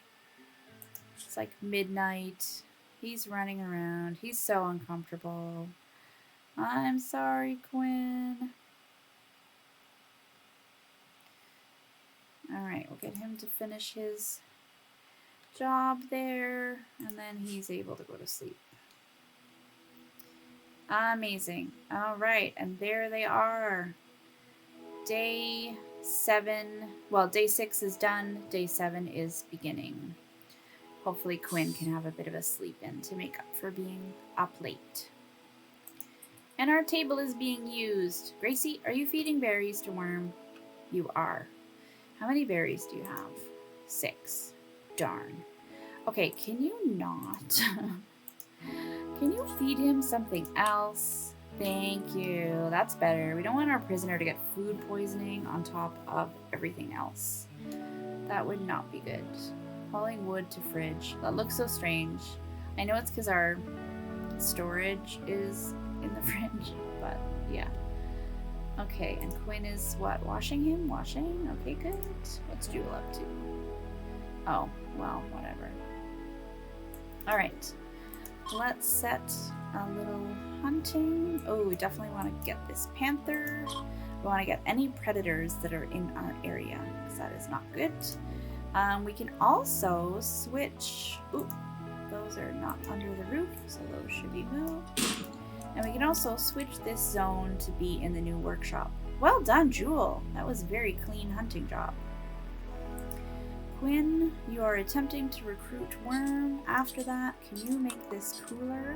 It's like midnight. He's running around. He's so uncomfortable. I'm sorry, Quinn. Alright, we'll get him to finish his job there, and then he's able to go to sleep. Amazing. Alright, and there they are. Day Day 6 is done. Day 7 is beginning. Hopefully Quinn can have a bit of a sleep in to make up for being up late. And our table is being used. Gracie, are you feeding berries to Worm? You are. How many berries do you have? 6. Darn. Okay, can you not? Can you feed him something else? Thank you. That's better. We don't want our prisoner to get food poisoning on top of everything else. That would not be good. Hauling wood to fridge. That looks so strange. I know it's because our storage is in the fridge, but yeah. Okay, and Quinn is what? Washing him? Washing? Okay, good. What's Jewel up to? Oh, well, whatever. Alright. Let's set a little hunting. Oh, we definitely want to get this panther. We want to get any predators that are in our area, because that is not good. We can also switch. Ooh, those are not under the roof, so those should be moved. And we can also switch this zone to be in the new workshop. Well done, Jewel. That was a very clean hunting job. Quinn, you are attempting to recruit Worm. After that, can you make this cooler?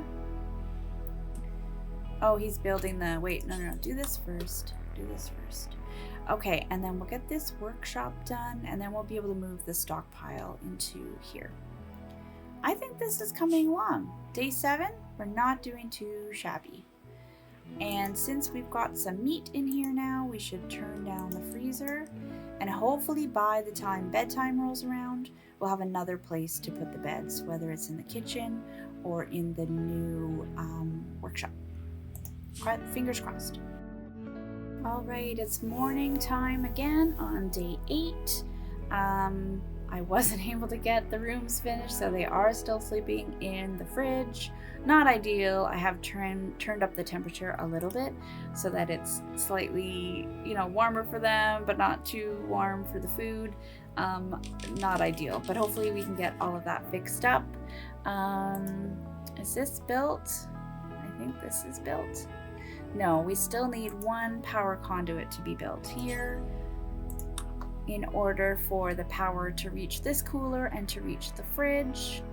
Oh, he's building the... Wait, no. Do this first. Okay, and then we'll get this workshop done, and then we'll be able to move the stockpile into here. I think this is coming along. Day 7, we're not doing too shabby. And since we've got some meat in here now, we should turn down the freezer. And hopefully by the time bedtime rolls around, we'll have another place to put the beds, whether it's in the kitchen or in the new workshop. Fingers crossed. All right, it's morning time again on day 8. I wasn't able to get the rooms finished, so they are still sleeping in the fridge. Not ideal. I have turned up the temperature a little bit so that it's slightly, warmer for them, but not too warm for the food. Not ideal, but hopefully we can get all of that fixed up. Is this built? I think this is built. No, we still need one power conduit to be built here in order for the power to reach this cooler and to reach the fridge.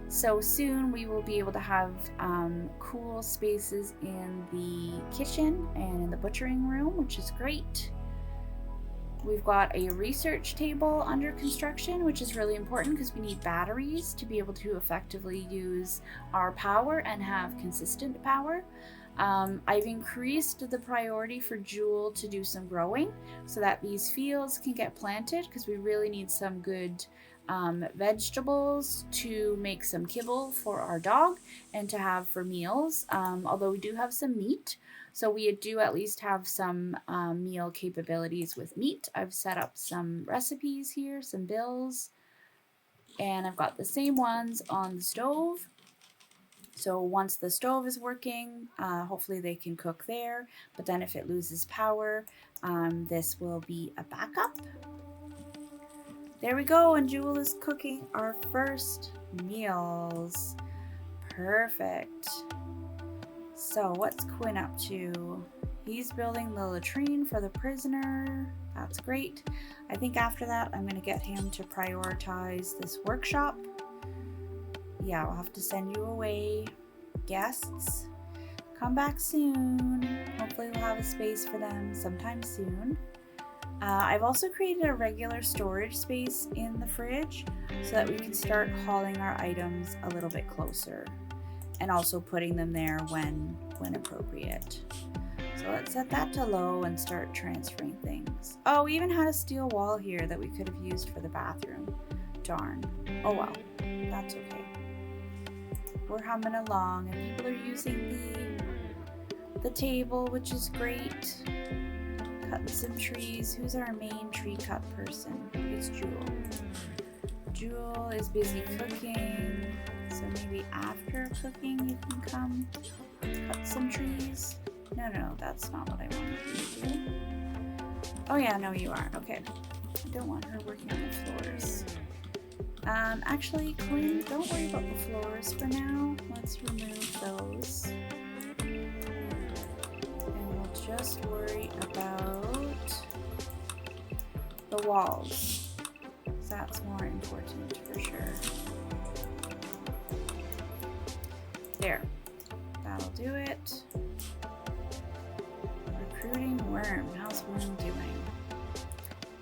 So soon we will be able to have cool spaces in the kitchen and in the butchering room, which is great. We've got a research table under construction, which is really important because we need batteries to be able to effectively use our power and have consistent power. I've increased the priority for Jewel to do some growing so that these fields can get planted, because we really need some good vegetables to make some kibble for our dog and to have for meals, although we do have some meat, so we do at least have some meal capabilities with meat. I've set up some recipes here, some bills, and I've got the same ones on the stove. So once the stove is working, hopefully they can cook there. But then if it loses power, this will be a backup. There we go, and Jewel is cooking our first meals. Perfect. So what's Quinn up to? He's building the latrine for the prisoner. That's great. I think after that, I'm going to get him to prioritize this workshop. Yeah, we'll have to send you away. Guests, come back soon. Hopefully we'll have a space for them sometime soon. I've also created a regular storage space in the fridge so that we can start hauling our items a little bit closer and also putting them there when appropriate. So let's set that to low and start transferring things. Oh, we even had a steel wall here that we could have used for the bathroom. Darn. Oh well, that's okay. We're humming along and people are using the table, which is great. Cutting some trees. Who's our main tree cut person? It's Jewel. Jewel is busy cooking, so maybe after cooking you can come cut some trees. No, that's not what I wanted you to do. Oh yeah, no you are. Okay. I don't want her working on the floors. Actually, Quinn, don't worry about the floors for now. Let's remove those. And we'll just worry about the walls. That's more important for sure. There. That'll do it. Recruiting worm. How's worm doing?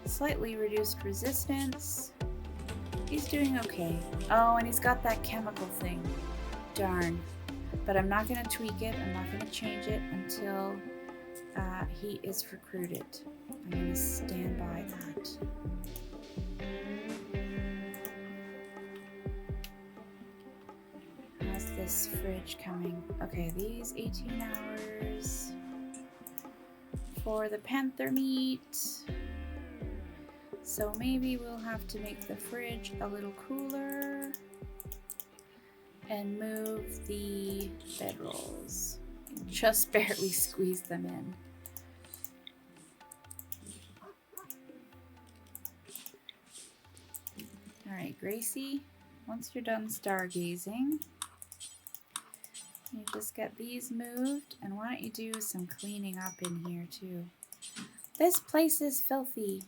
Slightly reduced resistance. He's doing okay. Oh, and he's got that chemical thing. Darn. But I'm not going to tweak it. I'm not going to change it until he is recruited. I'm going to stand by that. How's this fridge coming? Okay, these 18 hours for the panther meat. So maybe we'll have to make the fridge a little cooler and move the bedrolls. Just barely squeeze them in. Alright, Gracie, once you're done stargazing, you just get these moved, and why don't you do some cleaning up in here too. This place is filthy.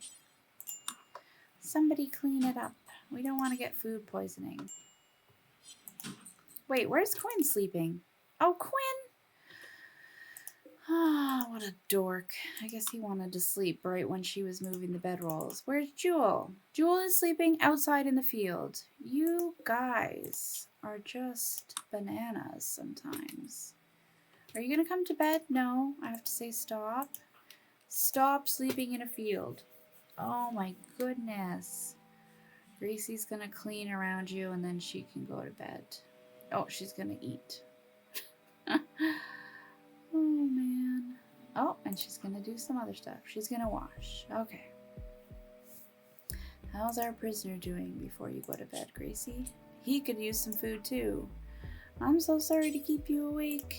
Somebody clean it up. We don't want to get food poisoning. Wait, where's Quinn sleeping? Oh, Quinn! Ah, what a dork. I guess he wanted to sleep right when she was moving the bedrolls. Where's Jewel? Jewel is sleeping outside in the field. You guys are just bananas sometimes. Are you gonna come to bed? No, I have to say stop. Stop sleeping in a field. Oh my goodness. Gracie's gonna clean around you and then she can go to bed. Oh, she's gonna eat. Oh man. Oh, and she's gonna do some other stuff. She's gonna wash. Okay. How's our prisoner doing before you go to bed, Gracie? He could use some food too. I'm so sorry to keep you awake.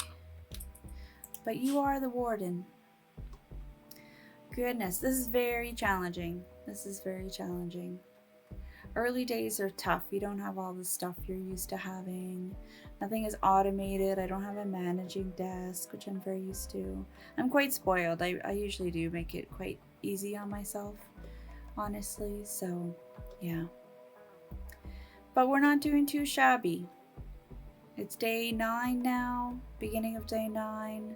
But you are the warden. Goodness, this is very challenging. This is very challenging. Early days are tough. You don't have all the stuff you're used to having. Nothing is automated. I don't have a managing desk, which I'm very used to. I'm quite spoiled. I usually do make it quite easy on myself, honestly. So, yeah. But we're not doing too shabby. It's day 9 now, beginning of day 9.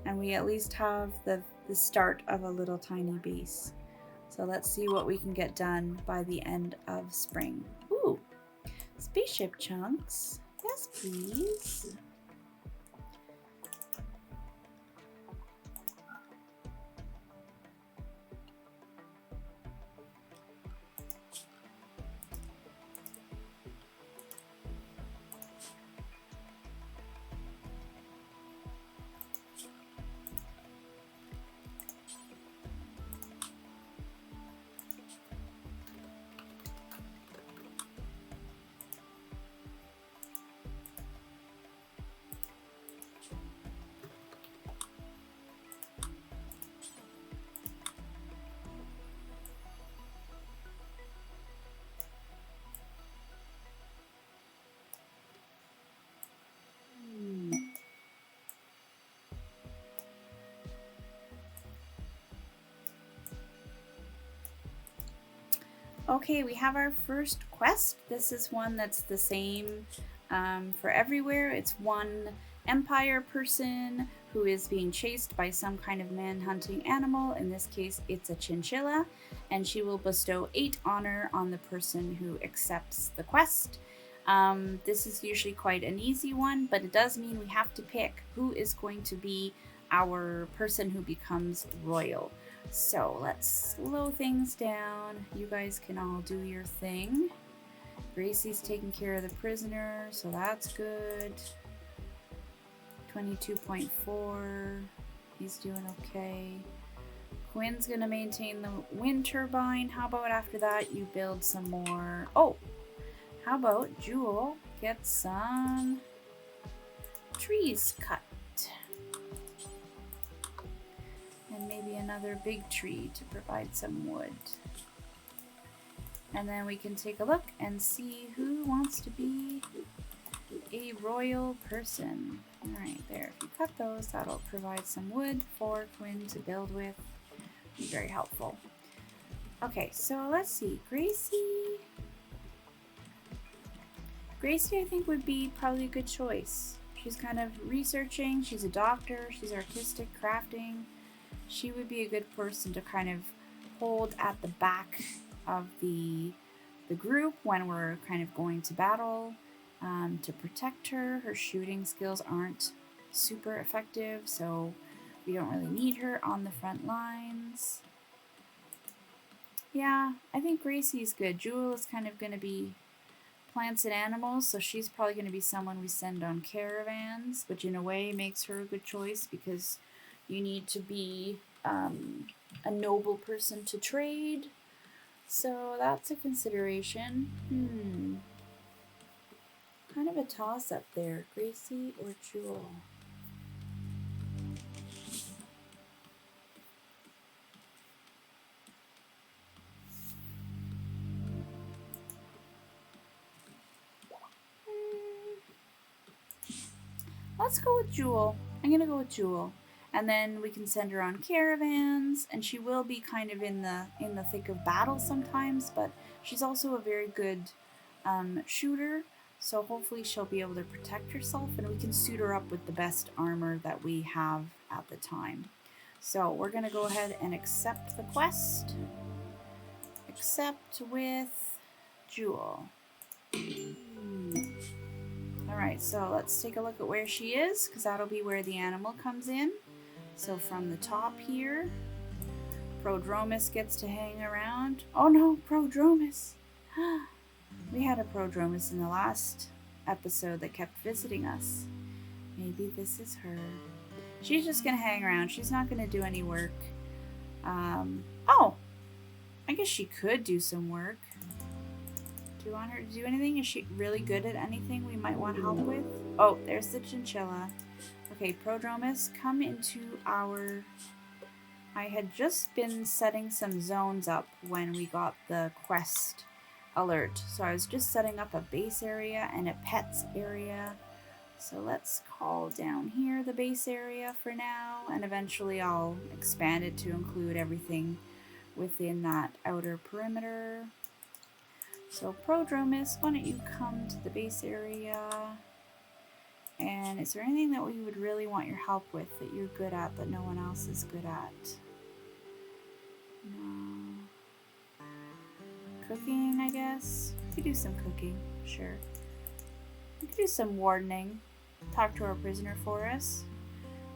And we at least have the start of a little tiny base. So let's see what we can get done by the end of spring. Ooh, spaceship chunks. Yes, please. Okay, we have our first quest. This is one that's the same for everywhere. It's one Empire person who is being chased by some kind of man-hunting animal. In this case, it's a chinchilla, and she will bestow 8 honor on the person who accepts the quest. This is usually quite an easy one, but it does mean we have to pick who is going to be our person who becomes royal. So let's slow things down. You guys can all do your thing. Gracie's taking care of the prisoner, so that's good. 22.4. He's doing okay. Quinn's gonna maintain the wind turbine. How about after that you build some more? Oh, how about Jewel get some trees cut? And maybe another big tree to provide some wood. And then we can take a look and see who wants to be a royal person. Alright, there. If you cut those, that'll provide some wood for Quinn to build with. Be very helpful. Okay, so let's see. Gracie, I think, would be probably a good choice. She's kind of researching. She's a doctor. She's artistic, crafting. She would be a good person to kind of hold at the back of the group when we're kind of going to battle, to protect her. Her shooting skills aren't super effective, so we don't really need her on the front lines. Yeah, I think Gracie's good. Jewel is kind of going to be plants and animals, so she's probably going to be someone we send on caravans, which in a way makes her a good choice because you need to be a noble person to trade. So that's a consideration. Kind of a toss-up there. Gracie or Jewel? Let's go with Jewel. I'm going to go with Jewel. And then we can send her on caravans, and she will be kind of in the thick of battle sometimes, but she's also a very good shooter, so hopefully she'll be able to protect herself, and we can suit her up with the best armor that we have at the time. So we're going to go ahead and accept the quest. Accept with Jewel. Alright, so let's take a look at where she is, because that'll be where the animal comes in. So from the top here, Prodromus gets to hang around. Oh no, Prodromus! We had a Prodromus in the last episode that kept visiting us. Maybe this is her. She's just gonna hang around. She's not gonna do any work. Oh! I guess she could do some work. Do you want her to do anything? Is she really good at anything we might want help with? Oh, there's the chinchilla. Okay, Prodromus, come into our... I had just been setting some zones up when we got the quest alert. So I was just setting up a base area and a pets area. So let's call down here the base area for now, and eventually I'll expand it to include everything within that outer perimeter. So Prodromus, why don't you come to the base area? And is there anything that we would really want your help with that you're good at that no one else is good at? No. Cooking, I guess? We could do some cooking, sure. We could do some wardening. Talk to our prisoner for us.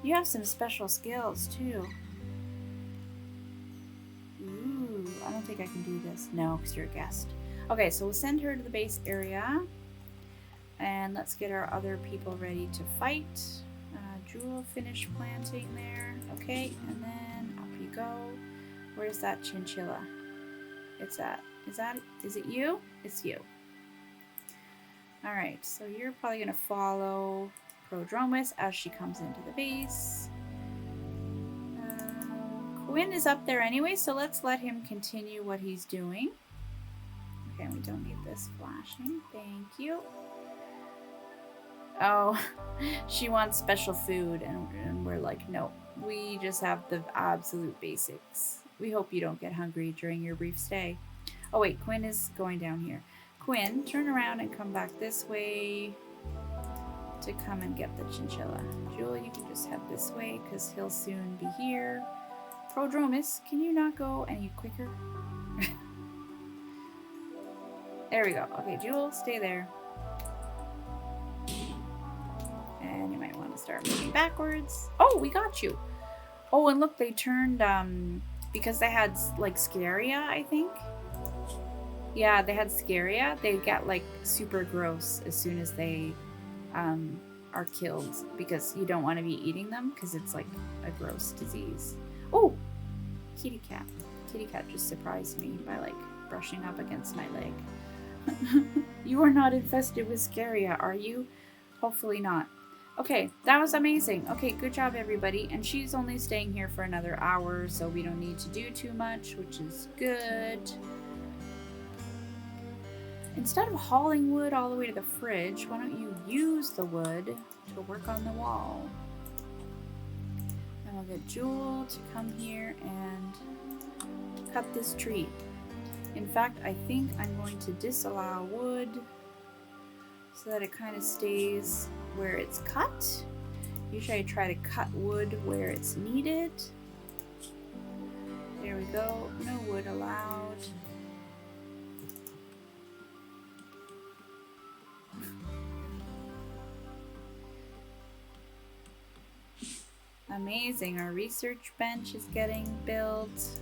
You have some special skills, too. Ooh, I don't think I can do this. No, because you're a guest. Okay, so we'll send her to the base area. And let's get our other people ready to fight. Jewel, finish planting there. Okay, and then up you go. Where's that chinchilla? It's that. Is it you? It's you. Alright, so you're probably going to follow Prodromus as she comes into the base. Quinn is up there anyway, so let's let him continue what he's doing. Okay, we don't need this flashing. Thank you. Oh, she wants special food, and we're like, no, we just have the absolute basics. We hope you don't get hungry during your brief stay. Oh wait, Quinn is going down here. Quinn, turn around and come back this way to come and get the chinchilla. Jewel, you can just head this way because he'll soon be here. Prodromus, can you not go any quicker? There we go. Okay, Jewel, stay there. And you might want to start moving backwards. Oh, we got you. Oh, and look, they turned, because they had, like, Scaria, I think. Yeah, they had Scaria. They get, like, super gross as soon as they, are killed. Because you don't want to be eating them, because it's, like, a gross disease. Oh! Kitty cat. Kitty cat just surprised me by, like, brushing up against my leg. You are not infested with Scaria, are you? Hopefully not. Okay, that was amazing. Okay, good job, everybody. And she's only staying here for another hour, so we don't need to do too much, which is good. Instead of hauling wood all the way to the fridge, why don't you use the wood to work on the wall? And we'll get Jewel to come here and cut this tree. In fact, I think I'm going to disallow wood so that it kind of stays where it's cut. Usually I try to cut wood where it's needed. There we go. No wood allowed. Amazing. Our research bench is getting built.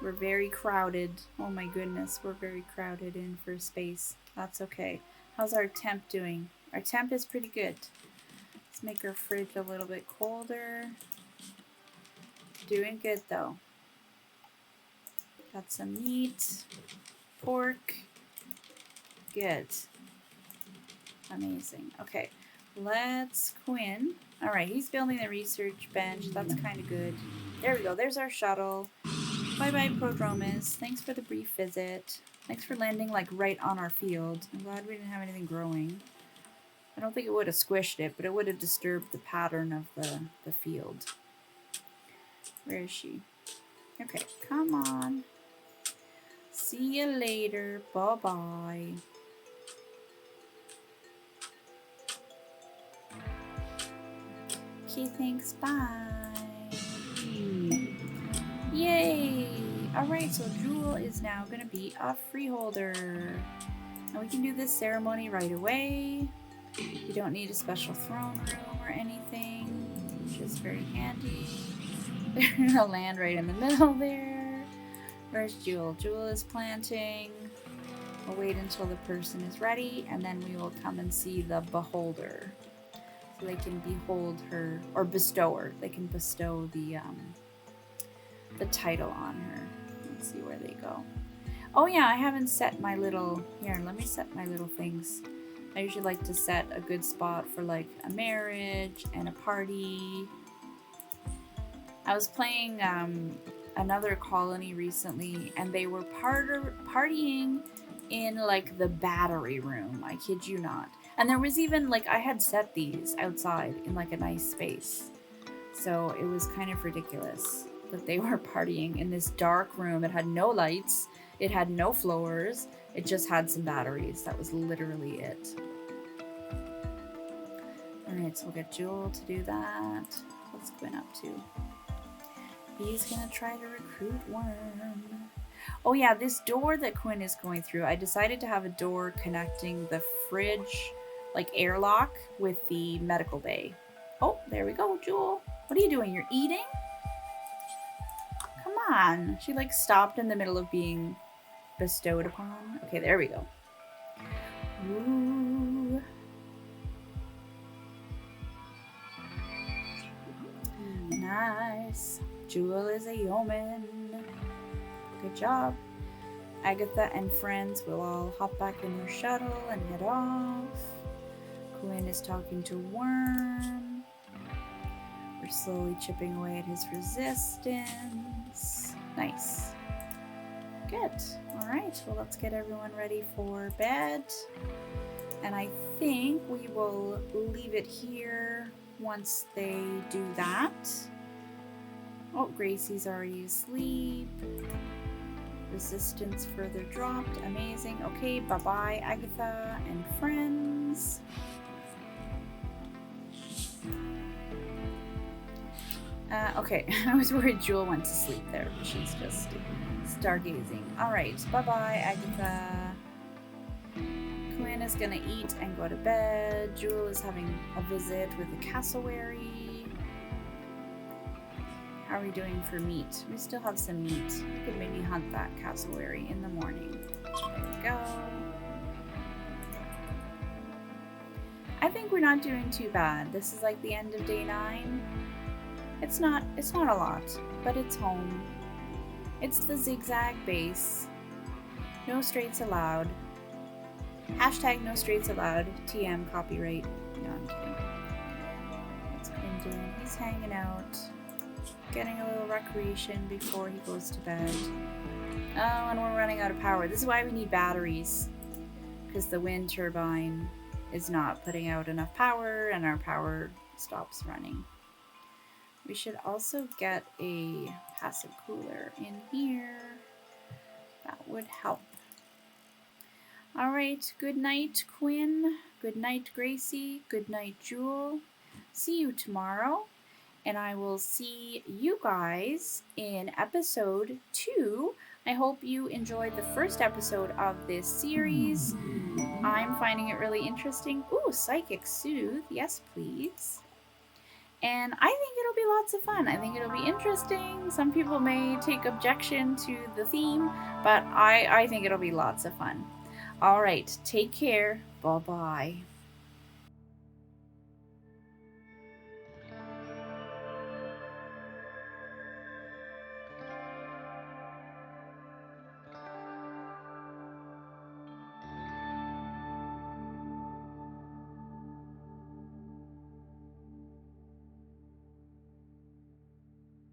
We're very crowded. Oh my goodness, we're very crowded in for space. That's okay. How's our temp doing? Our temp is pretty good. Let's make our fridge a little bit colder. Doing good though. Got some meat, pork. Good. Amazing. Okay, let's Quinn. All right, he's building the research bench. That's kind of good. There we go. There's our shuttle. Bye-bye, Prodromus. Thanks for the brief visit. Thanks for landing, like, right on our field. I'm glad we didn't have anything growing. I don't think it would have squished it, but it would have disturbed the pattern of the field. Where is she? Okay, come on. See you later. Bye-bye. Okay, thanks. Bye. Yay! Alright, so Jewel is now going to be a freeholder. And we can do this ceremony right away. You don't need a special throne room or anything, which is very handy. They're going to land right in the middle there. Where's Jewel? Jewel is planting. We'll wait until the person is ready, and then we will come and see the beholder. So they can behold her, or bestow her. They can bestow the title on her. Let's see where they go. Oh yeah, I haven't set my little... Here, let me set my little things. I usually like to set a good spot for like a marriage and a party. I was playing another colony recently, and they were partying in like the battery room. I kid you not. And there was even like, I had set these outside in like a nice space. So it was kind of ridiculous that they were partying in this dark room. It had no lights, it had no floors, it just had some batteries. That was literally it. Alright, so we'll get Jewel to do that. What's Quinn up to? He's gonna try to recruit Worm. Oh yeah, this door that Quinn is going through, I decided to have a door connecting the fridge, like airlock, with the medical bay. Oh, there we go, Jewel. What are you doing? You're eating? Come on. She like stopped in the middle of being bestowed upon. Okay, there we go. Ooh. Nice. Jewel is a yeoman. Good job. Agatha and friends will all hop back in their shuttle and head off. Quinn is talking to Worm. We're slowly chipping away at his resistance. Nice. Good. Alright, well let's get everyone ready for bed. And I think we will leave it here once they do that. Oh, Gracie's already asleep. Resistance further dropped. Amazing. Okay, bye-bye, Agatha and friends. Okay, I was worried Jewel went to sleep there, but she's just stargazing. Alright, bye-bye, Agatha. Quinn is gonna eat and go to bed. Jewel is having a visit with the cassowary. How are we doing for meat? We still have some meat. We could maybe hunt that cassowary in the morning. There we go. I think we're not doing too bad. This is like the end of day 9. It's not a lot, but it's home. It's the zigzag base. No straights allowed. Hashtag no straights allowed. TM copyright. No, I'm kidding. What's Quinn doing? He's hanging out. Getting a little recreation before he goes to bed. Oh, and we're running out of power. This is why we need batteries. Because the wind turbine is not putting out enough power and our power stops running. We should also get a passive cooler in here. would help. All right, good night, Quinn. Good night, Gracie. Good night, Jewel. See you tomorrow, and I will see you guys in episode 2. I hope you enjoyed the first episode of this series. I'm finding it really interesting. Ooh, Psychic Soothe. Yes, please. And I think it'll be lots of fun. I think it'll be interesting. Some people may take objection to the theme, but I think it'll be lots of fun. All right, take care. Bye-bye.